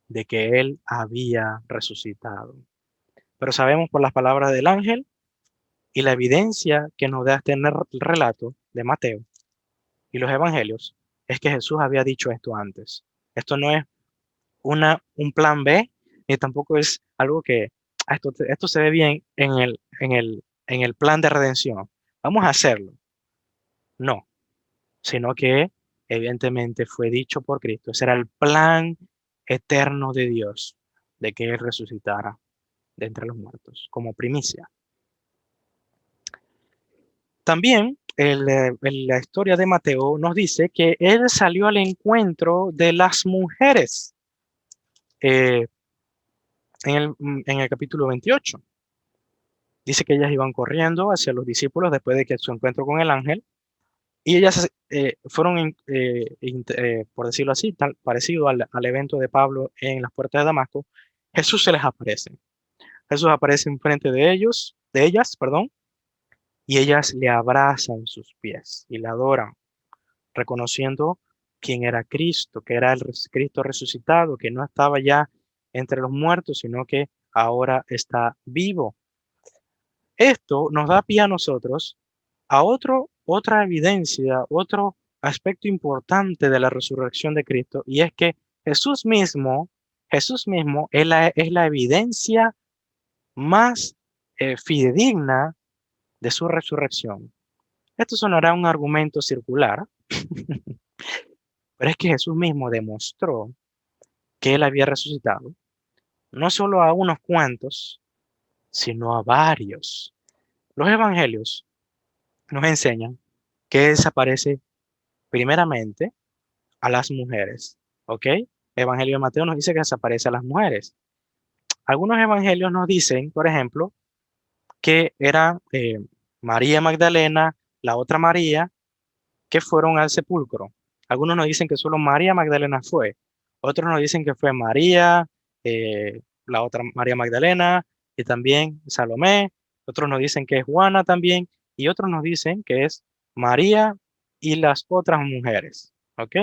de que él había resucitado. Pero sabemos por las palabras del ángel y la evidencia que nos da este relato de Mateo y los evangelios es que Jesús había dicho esto antes. Esto no es un plan B, ni tampoco es algo que esto se ve bien en el plan de redención. Vamos a hacerlo. No, sino que evidentemente fue dicho por Cristo. Ese era el plan eterno de Dios, de que Él resucitara de entre los muertos, como primicia. También la historia de Mateo nos dice que Él salió al encuentro de las mujeres eh, en el capítulo 28. Dice que ellas iban corriendo hacia los discípulos después de que su encuentro con el ángel. Y ellas fueron, por decirlo así, parecido al evento de Pablo en las puertas de Damasco. Jesús se les aparece. Jesús aparece enfrente de ellos, de ellas, perdón, y ellas le abrazan sus pies y le adoran, reconociendo quién era Cristo, que era el Cristo resucitado, que no estaba ya entre los muertos, sino que ahora está vivo. Esto nos da pie a nosotros a otra evidencia, otro aspecto importante de la resurrección de Cristo, y es que Jesús mismo es la evidencia más fidedigna de su resurrección. Esto sonará un argumento circular, pero es que Jesús mismo demostró que él había resucitado, no solo a unos cuantos, sino a varios. Los evangelios nos enseñan que Él se aparece primeramente a las mujeres, ¿ok? El Evangelio de Mateo nos dice que se aparece a las mujeres. Algunos evangelios nos dicen, por ejemplo, que era María Magdalena, la otra María, que fueron al sepulcro. Algunos nos dicen que solo María Magdalena fue. Otros nos dicen que fue María, la otra María Magdalena, y también Salomé. Otros nos dicen que es Juana también. Y otros nos dicen que es María y las otras mujeres. ¿Ok?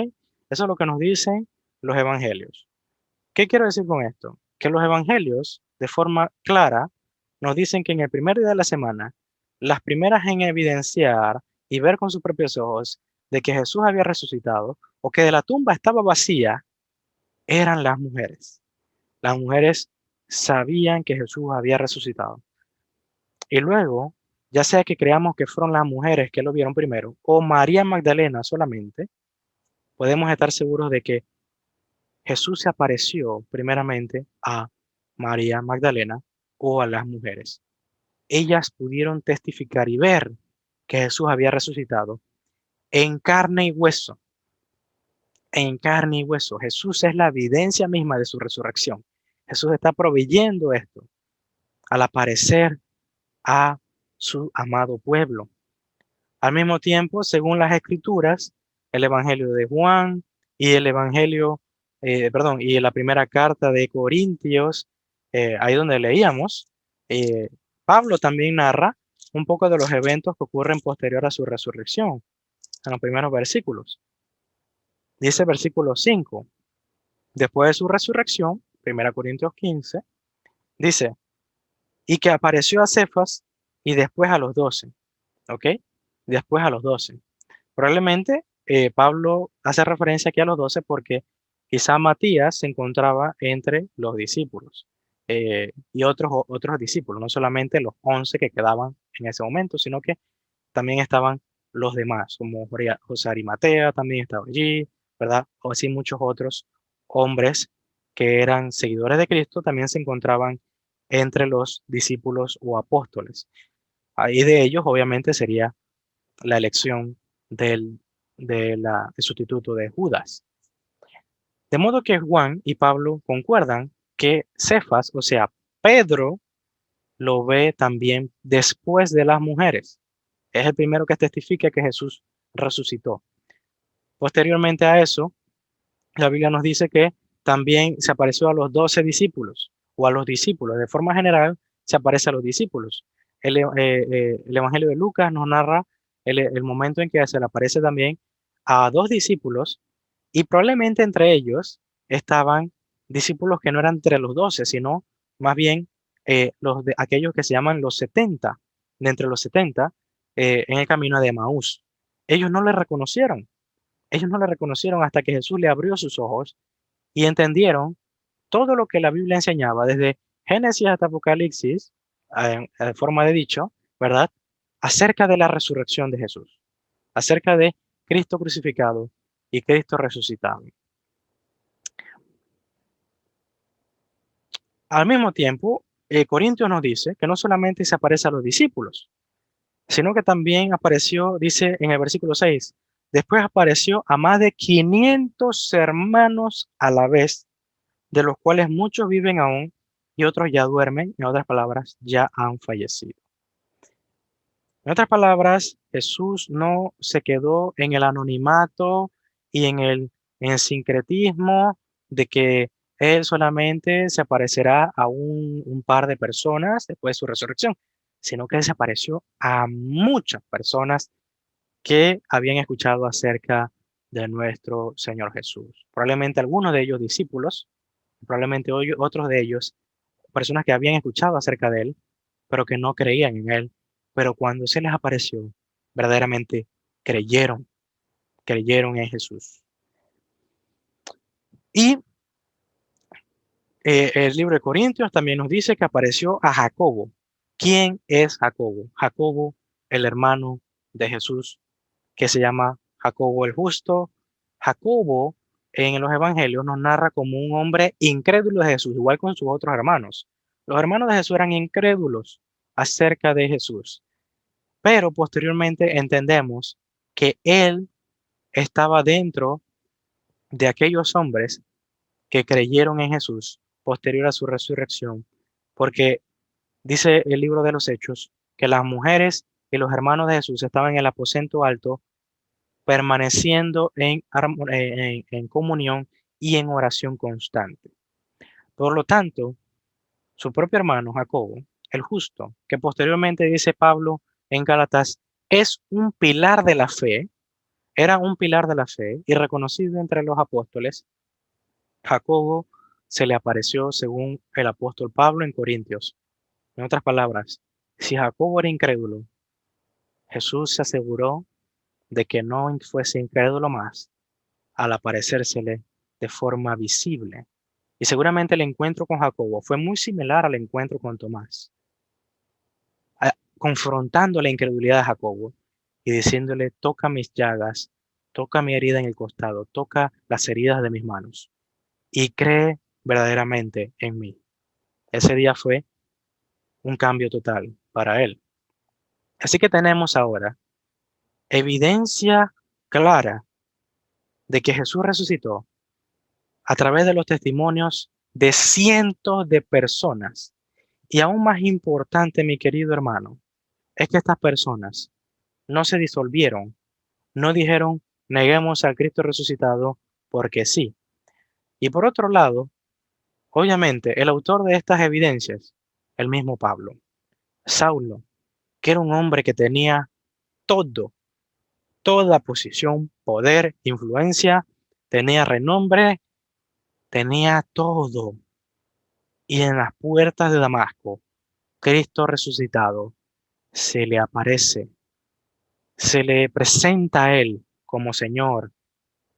Eso es lo que nos dicen los evangelios. ¿Qué quiero decir con esto? Que los evangelios, de forma clara, nos dicen que en el primer día de la semana, las primeras en evidenciar y ver con sus propios ojos de que Jesús había resucitado o que de la tumba estaba vacía, eran las mujeres. Las mujeres sabían que Jesús había resucitado. Y luego, ya sea que creamos que fueron las mujeres que lo vieron primero o María Magdalena solamente, podemos estar seguros de que Jesús se apareció primeramente a María Magdalena o a las mujeres. Ellas pudieron testificar y ver que Jesús había resucitado en carne y hueso. En carne y hueso. Jesús es la evidencia misma de su resurrección. Jesús está proveyendo esto al aparecer a su amado pueblo. Al mismo tiempo, según las escrituras, el Evangelio de Juan y el Evangelio, perdón, y la primera carta de Corintios, ahí donde leíamos, eh, Pablo también narra un poco de los eventos que ocurren posterior a su resurrección, en los primeros versículos. Dice versículo 5, después de su resurrección, 1 Corintios 15, dice, y que apareció a Cefas y después a los 12, ¿ok? Después a los 12. Probablemente Pablo hace referencia aquí a los 12 porque quizá Matías se encontraba entre los discípulos y otros discípulos, no solamente los 11 que quedaban en ese momento, sino que también estaban los demás, como José Arimatea también estaba allí, ¿verdad? O así muchos otros hombres que eran seguidores de Cristo también se encontraban entre los discípulos o apóstoles. Ahí de ellos, obviamente, sería la elección del, del sustituto de Judas. De modo que Juan y Pablo concuerdan que Cefas, o sea, Pedro, lo ve también después de las mujeres. Es el primero que testifica que Jesús resucitó. Posteriormente a eso, la Biblia nos dice que también se apareció a los 12 discípulos o a los discípulos. De forma general, se aparece a los discípulos. El Evangelio de Lucas nos narra el momento en que se le aparece también a dos discípulos y probablemente entre ellos estaban discípulos que no eran entre los 12, sino más bien aquellos que se llaman los 70, de entre los 70 en el camino de Emaús. Ellos no le reconocieron. Ellos no le reconocieron hasta que Jesús le abrió sus ojos y entendieron todo lo que la Biblia enseñaba, desde Génesis hasta Apocalipsis, en forma de dicho, ¿verdad? Acerca de la resurrección de Jesús, acerca de Cristo crucificado y Cristo resucitado. Al mismo tiempo, Corintios nos dice que no solamente se aparece a los discípulos, sino que también apareció, dice en el versículo 6, después apareció a más de 500 hermanos a la vez, de los cuales muchos viven aún y otros ya duermen, en otras palabras, ya han fallecido. En otras palabras, Jesús no se quedó en el anonimato y en el sincretismo de que Él solamente se aparecerá a un par de personas después de su resurrección, sino que Él se apareció a muchas personas que habían escuchado acerca de nuestro Señor Jesús. Probablemente algunos de ellos discípulos, probablemente otros de ellos personas que habían escuchado acerca de Él, pero que no creían en Él. Pero cuando se les apareció, verdaderamente creyeron, creyeron en Jesús. Y el libro de Corintios también nos dice que apareció a Jacobo. ¿Quién es Jacobo? Jacobo, el hermano de Jesús, que se llama Jacobo el justo. Jacobo en los evangelios nos narra como un hombre incrédulo de Jesús, igual con sus otros hermanos. Los hermanos de Jesús eran incrédulos acerca de Jesús, pero posteriormente entendemos que él estaba dentro de aquellos hombres que creyeron en Jesús posterior a su resurrección, porque dice el libro de los Hechos que las mujeres y los hermanos de Jesús estaban en el aposento alto permaneciendo en comunión y en oración constante. Por lo tanto, su propio hermano Jacobo, el justo, que posteriormente dice Pablo en Gálatas, es un pilar de la fe, era un pilar de la fe y reconocido entre los apóstoles, Jacobo se le apareció según el apóstol Pablo en Corintios. En otras palabras, si Jacobo era incrédulo, Jesús se aseguró de que no fuese incrédulo más al aparecérsele de forma visible. Y seguramente el encuentro con Jacobo fue muy similar al encuentro con Tomás, confrontando la incredulidad de Jacobo y diciéndole, toca mis llagas, toca mi herida en el costado, toca las heridas de mis manos y cree verdaderamente en mí. Ese día fue un cambio total para él. Así que tenemos ahora evidencia clara de que Jesús resucitó a través de los testimonios de cientos de personas. Y aún más importante, mi querido hermano, es que estas personas no se disolvieron, no dijeron, neguemos al Cristo resucitado porque sí. Y por otro lado, obviamente, el autor de estas evidencias, el mismo Pablo, Saulo, que era un hombre que tenía todo, toda posición, poder, influencia, tenía renombre, tenía todo. Y en las puertas de Damasco, Cristo resucitado se le aparece, se le presenta a él como Señor.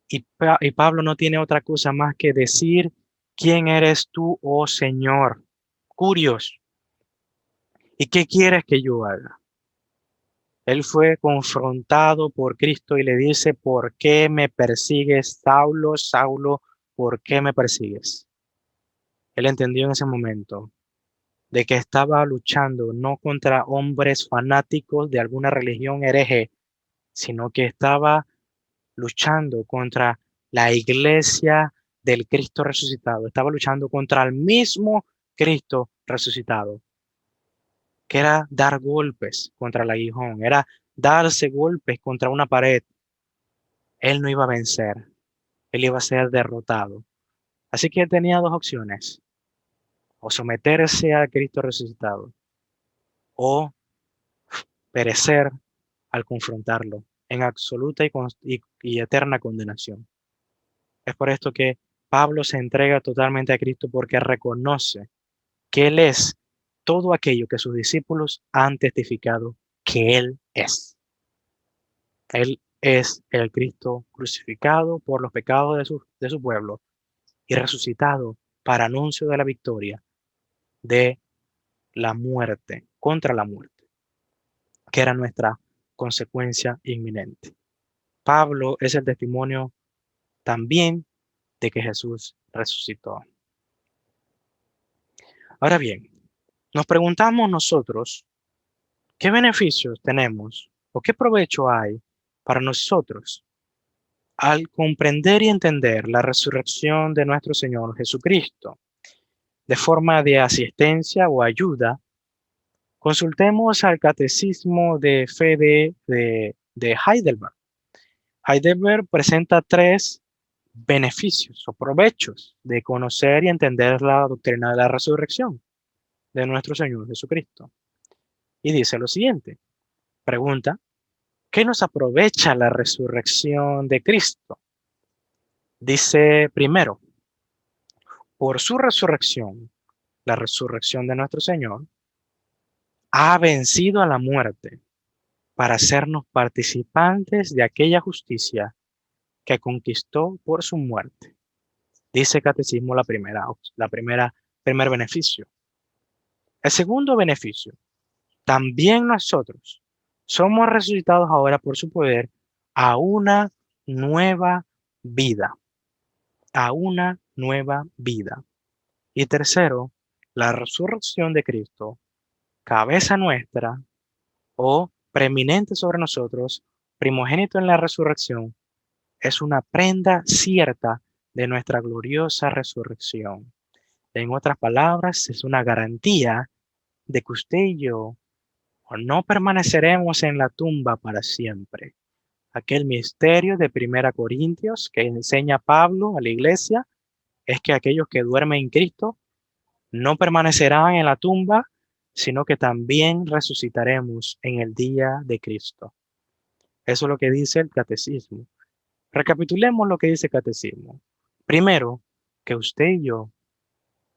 Y Pablo no tiene otra cosa más que decir, ¿quién eres tú, oh Señor? Curios. ¿Y qué quieres que yo haga? Él fue confrontado por Cristo y le dice, ¿por qué me persigues, Saulo, Saulo? ¿Por qué me persigues? Él entendió en ese momento de que estaba luchando no contra hombres fanáticos de alguna religión hereje, sino que estaba luchando contra la iglesia del Cristo resucitado. Estaba luchando contra el mismo Cristo resucitado, que era dar golpes contra el aguijón, era darse golpes contra una pared. Él no iba a vencer, él iba a ser derrotado. Así que él tenía dos opciones, o someterse a Cristo resucitado, o perecer al confrontarlo en absoluta y eterna condenación. Es por esto que Pablo se entrega totalmente a Cristo porque reconoce que Él es todo aquello que sus discípulos han testificado que Él es. Él es el Cristo crucificado por los pecados de su pueblo y resucitado para anuncio de la victoria de la muerte, contra la muerte, que era nuestra consecuencia inminente. Pablo es el testimonio también de que Jesús resucitó. Ahora bien, nos preguntamos nosotros, ¿qué beneficios tenemos o qué provecho hay para nosotros al comprender y entender la resurrección de nuestro Señor Jesucristo? De forma de asistencia o ayuda, consultemos al Catecismo de Fe de Heidelberg. Heidelberg presenta tres beneficios o provechos de conocer y entender la doctrina de la resurrección de nuestro Señor Jesucristo. Y dice lo siguiente, pregunta, ¿qué nos aprovecha la resurrección de Cristo? Dice primero, por su resurrección, la resurrección de nuestro Señor, ha vencido a la muerte para hacernos participantes de aquella justicia que conquistó por su muerte. Dice el Catecismo primer beneficio. El segundo beneficio, también nosotros somos resucitados ahora por su poder a una nueva vida, a una nueva vida. Y tercero, la resurrección de Cristo, cabeza nuestra o preeminente sobre nosotros, primogénito en la resurrección, es una prenda cierta de nuestra gloriosa resurrección. En otras palabras, es una garantía de que usted y yo no permaneceremos en la tumba para siempre. Aquel misterio de 1 Corintios que enseña Pablo a la iglesia es que aquellos que duermen en Cristo no permanecerán en la tumba, sino que también resucitaremos en el día de Cristo. Eso es lo que dice el catecismo. Recapitulemos lo que dice el catecismo. Primero, que usted y yo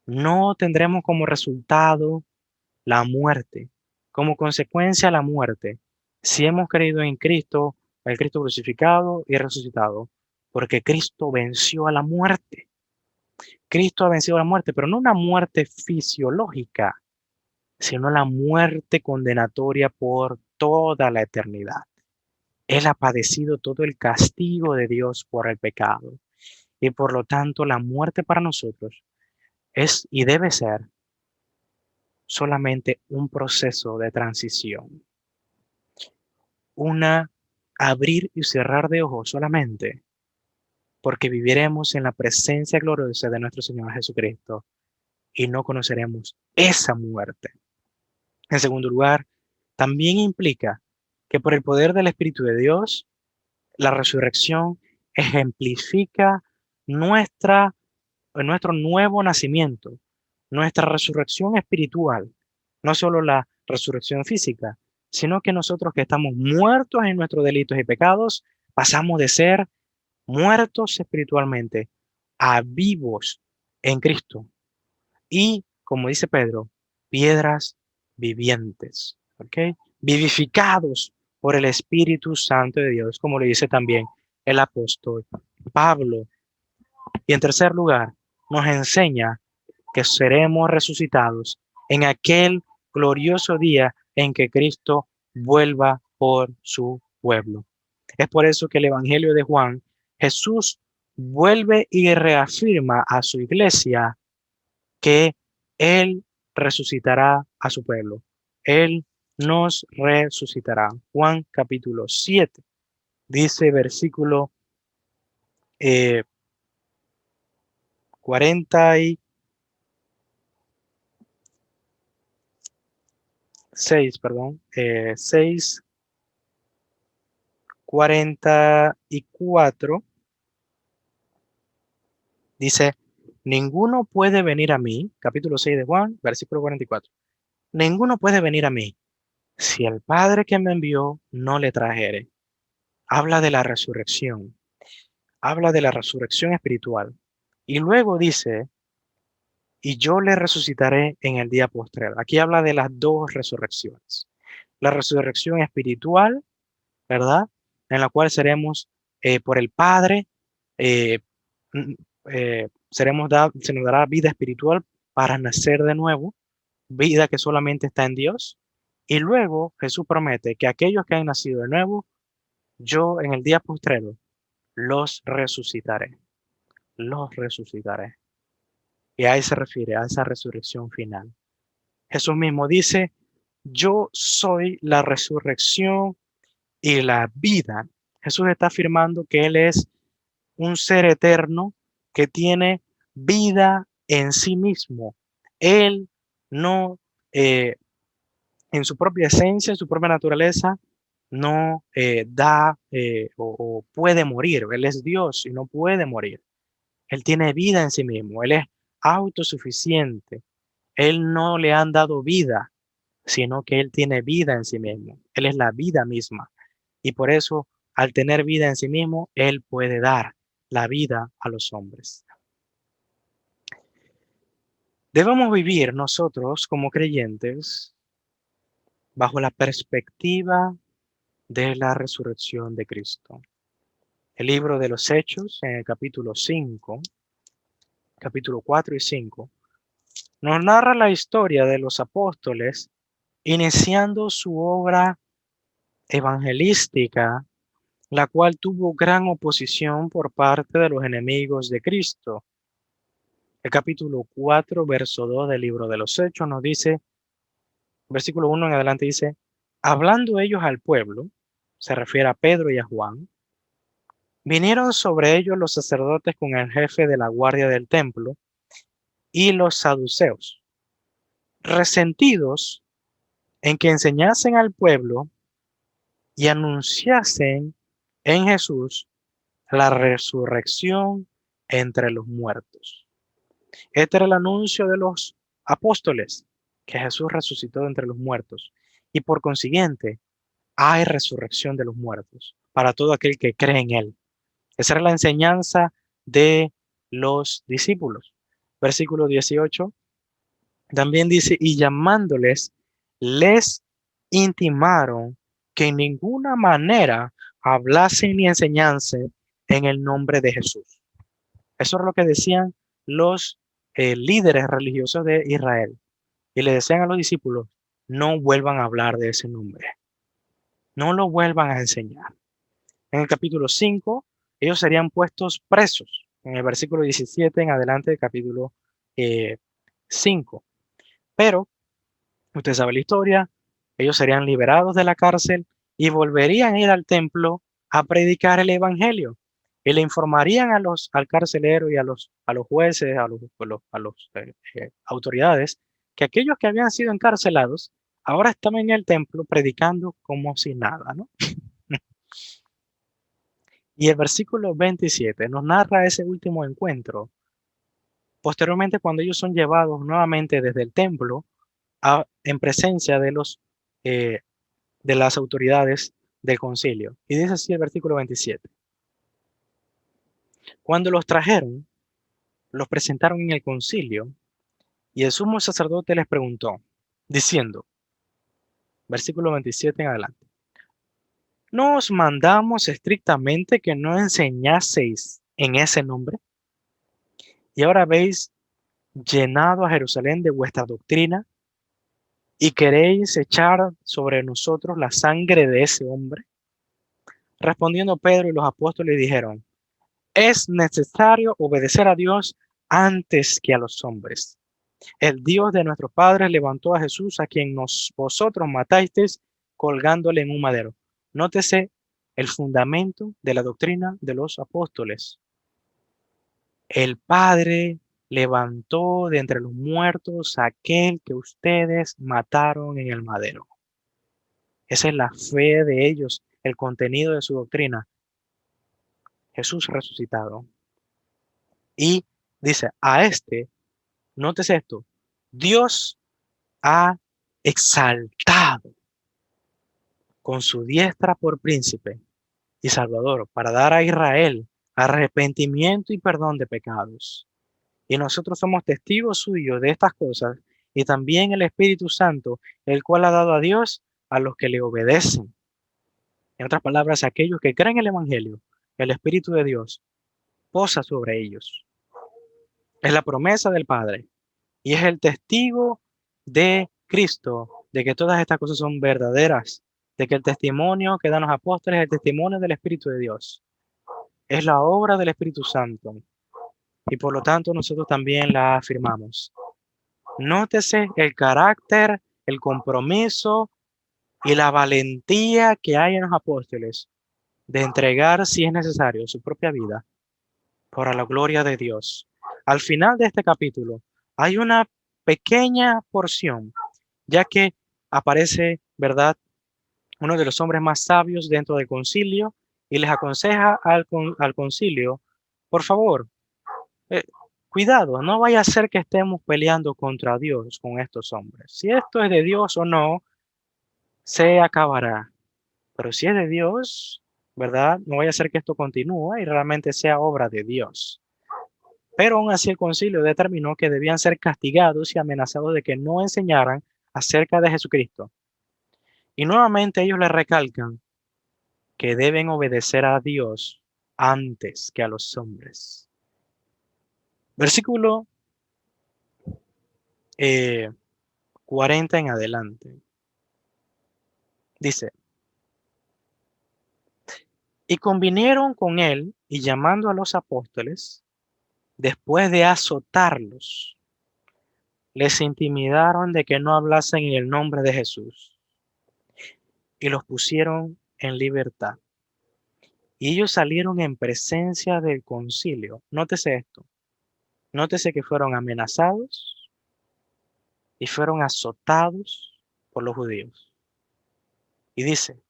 no tendremos como resultado la muerte, como consecuencia la muerte, si hemos creído en Cristo, el Cristo crucificado y resucitado, porque Cristo venció a la muerte. Cristo ha vencido a la muerte, pero no una muerte fisiológica, sino la muerte condenatoria por toda la eternidad. Él ha padecido todo el castigo de Dios por el pecado y por lo tanto la muerte para nosotros es y debe ser solamente un proceso de transición, una abrir y cerrar de ojos solamente, porque viviremos en la presencia gloriosa de nuestro Señor Jesucristo y no conoceremos esa muerte. En segundo lugar, también implica que por el poder del Espíritu de Dios, la resurrección ejemplifica nuestro nuevo nacimiento, nuestra resurrección espiritual, no solo la resurrección física, sino que nosotros que estamos muertos en nuestros delitos y pecados, pasamos de ser muertos espiritualmente a vivos en Cristo. Y, como dice Pedro, piedras vivientes, ¿ok? Vivificados por el Espíritu Santo de Dios, como le dice también el apóstol Pablo. Y en tercer lugar, nos enseña que seremos resucitados en aquel glorioso día en que Cristo vuelva por su pueblo. Es por eso que el Evangelio de Juan, Jesús vuelve y reafirma a su iglesia que Él resucitará a su pueblo. Él nos resucitará. Juan capítulo 7, dice versículo 46, perdón, 6, 44, dice, ninguno puede venir a mí, capítulo 6 de Juan, versículo 44, ninguno puede venir a mí si el Padre que me envió no le trajere. Habla de la resurrección, habla de la resurrección espiritual. Y luego dice, y yo le resucitaré en el día postrero. Aquí habla de las dos resurrecciones. La resurrección espiritual, ¿verdad? En la cual seremos por el Padre, eh, mm, se nos dará vida espiritual para nacer de nuevo, vida que solamente está en Dios. Y luego Jesús promete que aquellos que han nacido de nuevo, yo en el día postrero los resucitaré, los resucitaré. Y a ahí se refiere, a esa resurrección final. Jesús mismo dice, yo soy la resurrección y la vida. Jesús está afirmando que Él es un ser eterno que tiene vida en sí mismo. Él no, en su propia esencia, en su propia naturaleza, no da o puede morir. Él es Dios y no puede morir. Él tiene vida en sí mismo. Él es autosuficiente. Él no le han dado vida, sino que Él tiene vida en sí mismo. Él es la vida misma. Y por eso, al tener vida en sí mismo, Él puede dar la vida a los hombres. Debemos vivir nosotros como creyentes bajo la perspectiva de la resurrección de Cristo. El libro de los Hechos, en el capítulo 5, capítulo 4 y 5, nos narra la historia de los apóstoles iniciando su obra evangelística, la cual tuvo gran oposición por parte de los enemigos de Cristo. El capítulo 4, verso 2 del libro de los Hechos nos dice, versículo 1 en adelante dice, hablando ellos al pueblo, se refiere a Pedro y a Juan, vinieron sobre ellos los sacerdotes con el jefe de la guardia del templo y los saduceos, resentidos en que enseñasen al pueblo y anunciasen en Jesús la resurrección entre los muertos. Este era el anuncio de los apóstoles, que Jesús resucitó de entre los muertos. Y por consiguiente, hay resurrección de los muertos para todo aquel que cree en Él. Esa era la enseñanza de los discípulos. Versículo 18 también dice, y llamándoles, les intimaron que en ninguna manera hablasen ni enseñasen en el nombre de Jesús. Eso es lo que decían los líderes religiosos de Israel. Y le decían a los discípulos, no vuelvan a hablar de ese nombre. No lo vuelvan a enseñar. En el capítulo 5, ellos serían puestos presos. En el versículo 17 en adelante del capítulo 5. Pero, usted sabe la historia, ellos serían liberados de la cárcel y volverían a ir al templo a predicar el evangelio. Y le informarían al carcelero y a los jueces, a los autoridades, que aquellos que habían sido encarcelados ahora estaban en el templo predicando como si nada, ¿no? Y el versículo 27 nos narra ese último encuentro. Posteriormente, cuando ellos son llevados nuevamente desde el templo en presencia eh, de las autoridades del concilio. Y dice así el versículo 27. Cuando los trajeron, los presentaron en el concilio y el sumo sacerdote les preguntó, diciendo, versículo 27 en adelante, ¿No os mandamos estrictamente que no enseñaseis en ese nombre? Y ahora habéis llenado a Jerusalén de vuestra doctrina y queréis echar sobre nosotros la sangre de ese hombre. Respondiendo Pedro y los apóstoles dijeron, es necesario obedecer a Dios antes que a los hombres. El Dios de nuestros padres levantó a Jesús, a quien vosotros matasteis colgándole en un madero. Nótese el fundamento de la doctrina de los apóstoles. El Padre levantó de entre los muertos a aquel que ustedes mataron en el madero. Esa es la fe de ellos, el contenido de su doctrina. Jesús resucitado. Y dice, a este, nótese esto, Dios ha exaltado con su diestra por príncipe y salvador para dar a Israel arrepentimiento y perdón de pecados. Y nosotros somos testigos suyos de estas cosas y también el Espíritu Santo, el cual ha dado a Dios a los que le obedecen. En otras palabras, aquellos que creen el Evangelio, el Espíritu de Dios posa sobre ellos. Es la promesa del Padre y es el testigo de Cristo de que todas estas cosas son verdaderas, de que el testimonio que dan los apóstoles es el testimonio del Espíritu de Dios. Es la obra del Espíritu Santo y por lo tanto nosotros también la afirmamos. Nótese el carácter, el compromiso y la valentía que hay en los apóstoles de entregar, si es necesario, su propia vida para la gloria de Dios. Al final de este capítulo hay una pequeña porción, ya que aparece, ¿verdad?, uno de los hombres más sabios dentro del concilio y les aconseja al concilio, por favor, eh, cuidado, no vaya a ser que estemos peleando contra Dios con estos hombres. Si esto es de Dios o no, se acabará. Pero si es de Dios, ¿verdad? No vaya a ser que esto continúe y realmente sea obra de Dios. Pero aún así el concilio determinó que debían ser castigados y amenazados de que no enseñaran acerca de Jesucristo. Y nuevamente ellos le recalcan que deben obedecer a Dios antes que a los hombres. Versículo 40 en adelante. Dice, y convinieron con él y llamando a los apóstoles, después de azotarlos, les intimidaron de que no hablasen en el nombre de Jesús y los pusieron en libertad. Y ellos salieron en presencia del concilio. Nótese esto. Nótese que fueron amenazados y fueron azotados por los judíos. Y dice,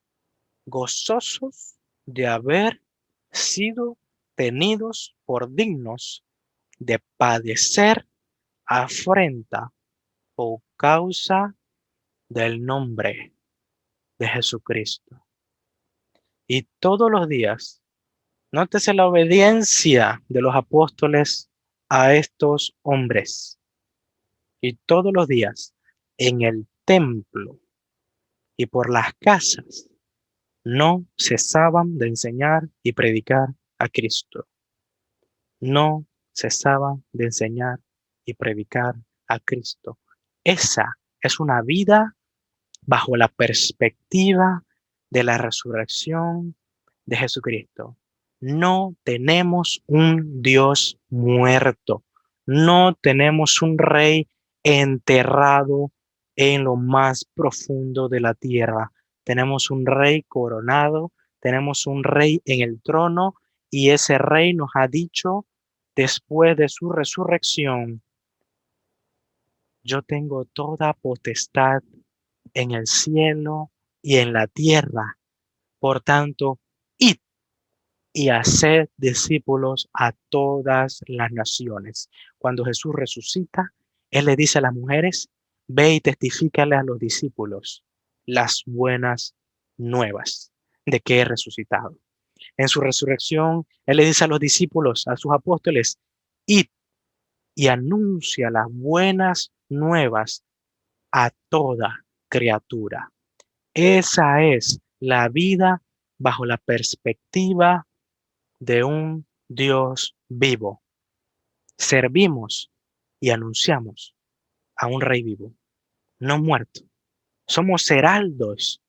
gozosos de haber sido tenidos por dignos de padecer afrenta por causa del nombre de Jesucristo. Y todos los días, nótese la obediencia de los apóstoles a estos hombres. Y todos los días, en el templo y por las casas, no cesaban de enseñar y predicar a Cristo. No cesaban de enseñar y predicar a Cristo. Esa es una vida bajo la perspectiva de la resurrección de Jesucristo. No tenemos un Dios muerto. No tenemos un rey enterrado en lo más profundo de la tierra. Tenemos un rey coronado, tenemos un rey en el trono y ese rey nos ha dicho después de su resurrección, yo tengo toda potestad en el cielo y en la tierra. Por tanto, id y haced discípulos a todas las naciones. Cuando Jesús resucita, Él le dice a las mujeres, ve y testifícale a los discípulos las buenas nuevas de que he resucitado. En su resurrección, Él le dice a los discípulos, a sus apóstoles, id y anuncia las buenas nuevas a toda criatura. Esa es la vida bajo la perspectiva de un Dios vivo. Servimos y anunciamos a un rey vivo, no muerto. Somos heraldos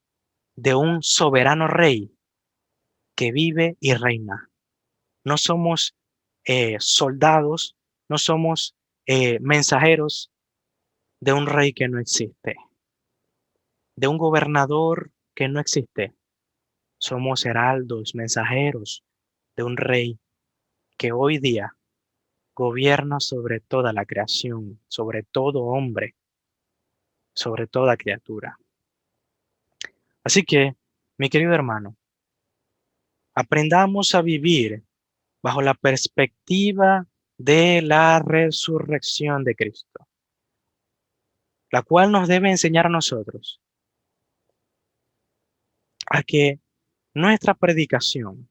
de un soberano rey que vive y reina. No somos soldados, no somos mensajeros de un rey que no existe, de un gobernador que no existe. Somos heraldos, mensajeros de un rey que hoy día gobierna sobre toda la creación, sobre todo hombre, sobre toda criatura. Así que, mi querido hermano, aprendamos a vivir bajo la perspectiva de la resurrección de Cristo, la cual nos debe enseñar a nosotros a que nuestra predicación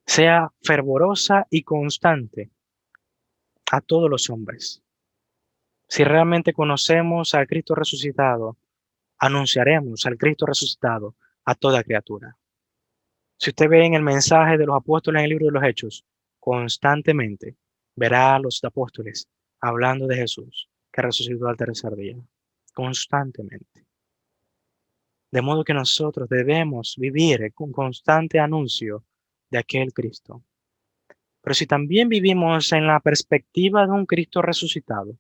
sea fervorosa y constante a todos los hombres. Si realmente conocemos al Cristo resucitado, anunciaremos al Cristo resucitado a toda criatura. Si usted ve en el mensaje de los apóstoles en el libro de los Hechos, constantemente verá a los apóstoles hablando de Jesús, que resucitó al tercer día, constantemente. De modo que nosotros debemos vivir con constante anuncio de aquel Cristo. Pero si también vivimos en la perspectiva de un Cristo resucitado,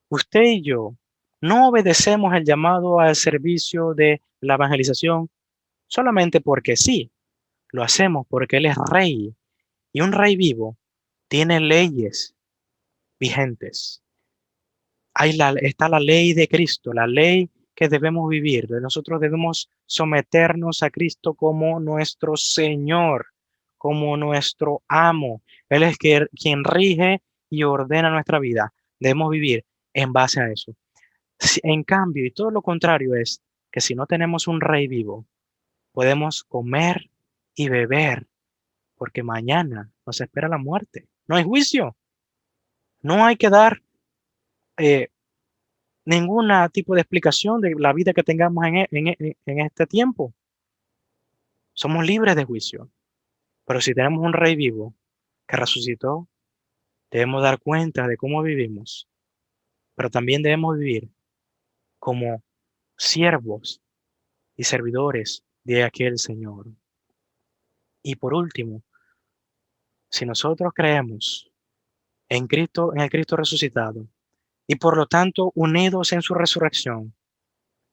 usted y yo no obedecemos el llamado al servicio de la evangelización solamente porque sí, lo hacemos porque Él es rey y un rey vivo tiene leyes vigentes. Está la ley de Cristo, la ley que debemos vivir. Nosotros debemos someternos a Cristo como nuestro Señor, como nuestro amo. Él es quien rige y ordena nuestra vida. Debemos vivir en base a eso. En cambio, y todo lo contrario es que si no tenemos un rey vivo, podemos comer y beber, porque mañana nos espera la muerte. No hay juicio. No hay que dar eh, ningún tipo de explicación de la vida que tengamos en este tiempo. Somos libres de juicio. Pero si tenemos un rey vivo que resucitó, debemos dar cuenta de cómo vivimos. Pero también debemos vivir como siervos y servidores de aquel Señor. Y por último, si nosotros creemos en Cristo, en el Cristo resucitado, y por lo tanto unidos en su resurrección,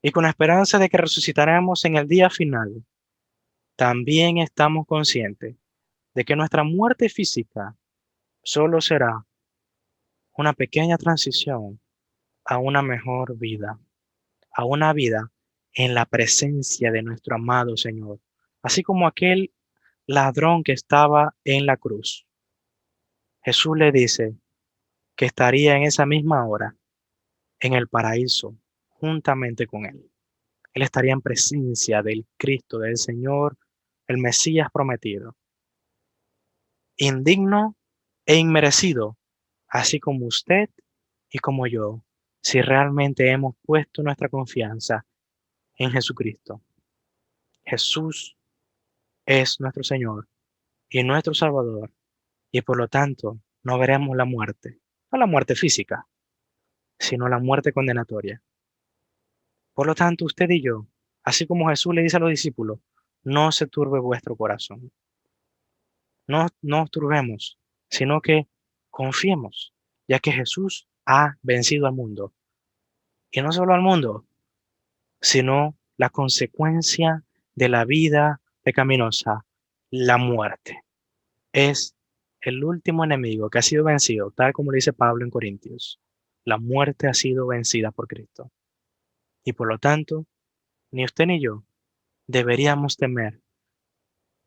y con la esperanza de que resucitaremos en el día final, también estamos conscientes de que nuestra muerte física solo será una pequeña transición a una mejor vida, a una vida en la presencia de nuestro amado Señor, así como aquel ladrón que estaba en la cruz. Jesús le dice que estaría en esa misma hora en el paraíso juntamente con él. Él estaría en presencia del Cristo, del Señor, el Mesías prometido, indigno e inmerecido, así como usted y como yo, si realmente hemos puesto nuestra confianza en Jesucristo. Jesús es nuestro Señor y nuestro Salvador, y por lo tanto no veremos la muerte, no la muerte física, sino la muerte condenatoria. Por lo tanto, usted y yo, así como Jesús le dice a los discípulos, no se turbe vuestro corazón. No os turbemos, sino que confiemos, ya que Jesús ha vencido al mundo. Y no solo al mundo, sino la consecuencia de la vida pecaminosa, la muerte. Es el último enemigo que ha sido vencido, tal como lo dice Pablo en Corintios. La muerte ha sido vencida por Cristo. Y por lo tanto, ni usted ni yo deberíamos temer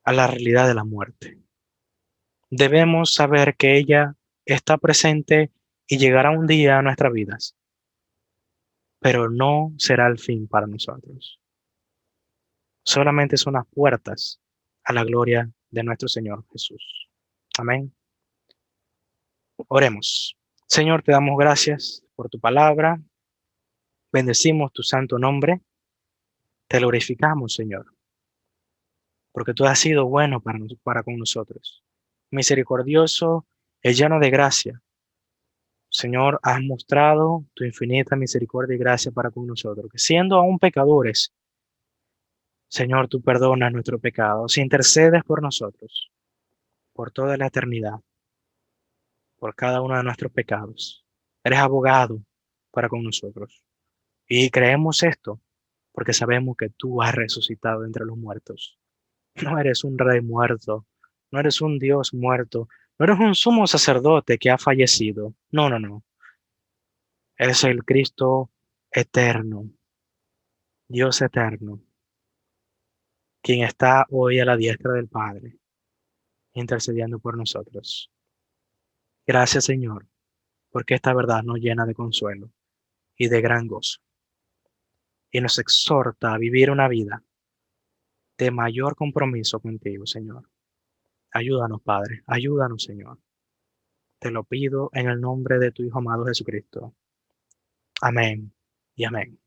a la realidad de la muerte. Debemos saber que ella está presente y llegará un día a nuestras vidas, pero no será el fin para nosotros. Solamente son las puertas a la gloria de nuestro Señor Jesús. Amén. Oremos. Señor, te damos gracias por tu palabra. Bendecimos tu santo nombre. Te glorificamos, Señor. porque tú has sido bueno para con nosotros. Misericordioso y lleno de gracia. Señor, has mostrado tu infinita misericordia y gracia para con nosotros, que siendo aún pecadores, Señor, tú perdonas nuestros pecados, intercedes por nosotros, por toda la eternidad, por cada uno de nuestros pecados. Eres abogado para con nosotros. Y creemos esto porque sabemos que tú has resucitado entre los muertos. No eres un rey muerto, no eres un Dios muerto, no eres un sumo sacerdote que ha fallecido. No, no, no. Eres el Cristo eterno, Dios eterno, quien está hoy a la diestra del Padre, intercediendo por nosotros. Gracias, Señor, porque esta verdad nos llena de consuelo y de gran gozo y nos exhorta a vivir una vida de mayor compromiso contigo, Señor. Ayúdanos, Padre, ayúdanos, Señor. Te lo pido en el nombre de tu Hijo amado Jesucristo. Amén y amén.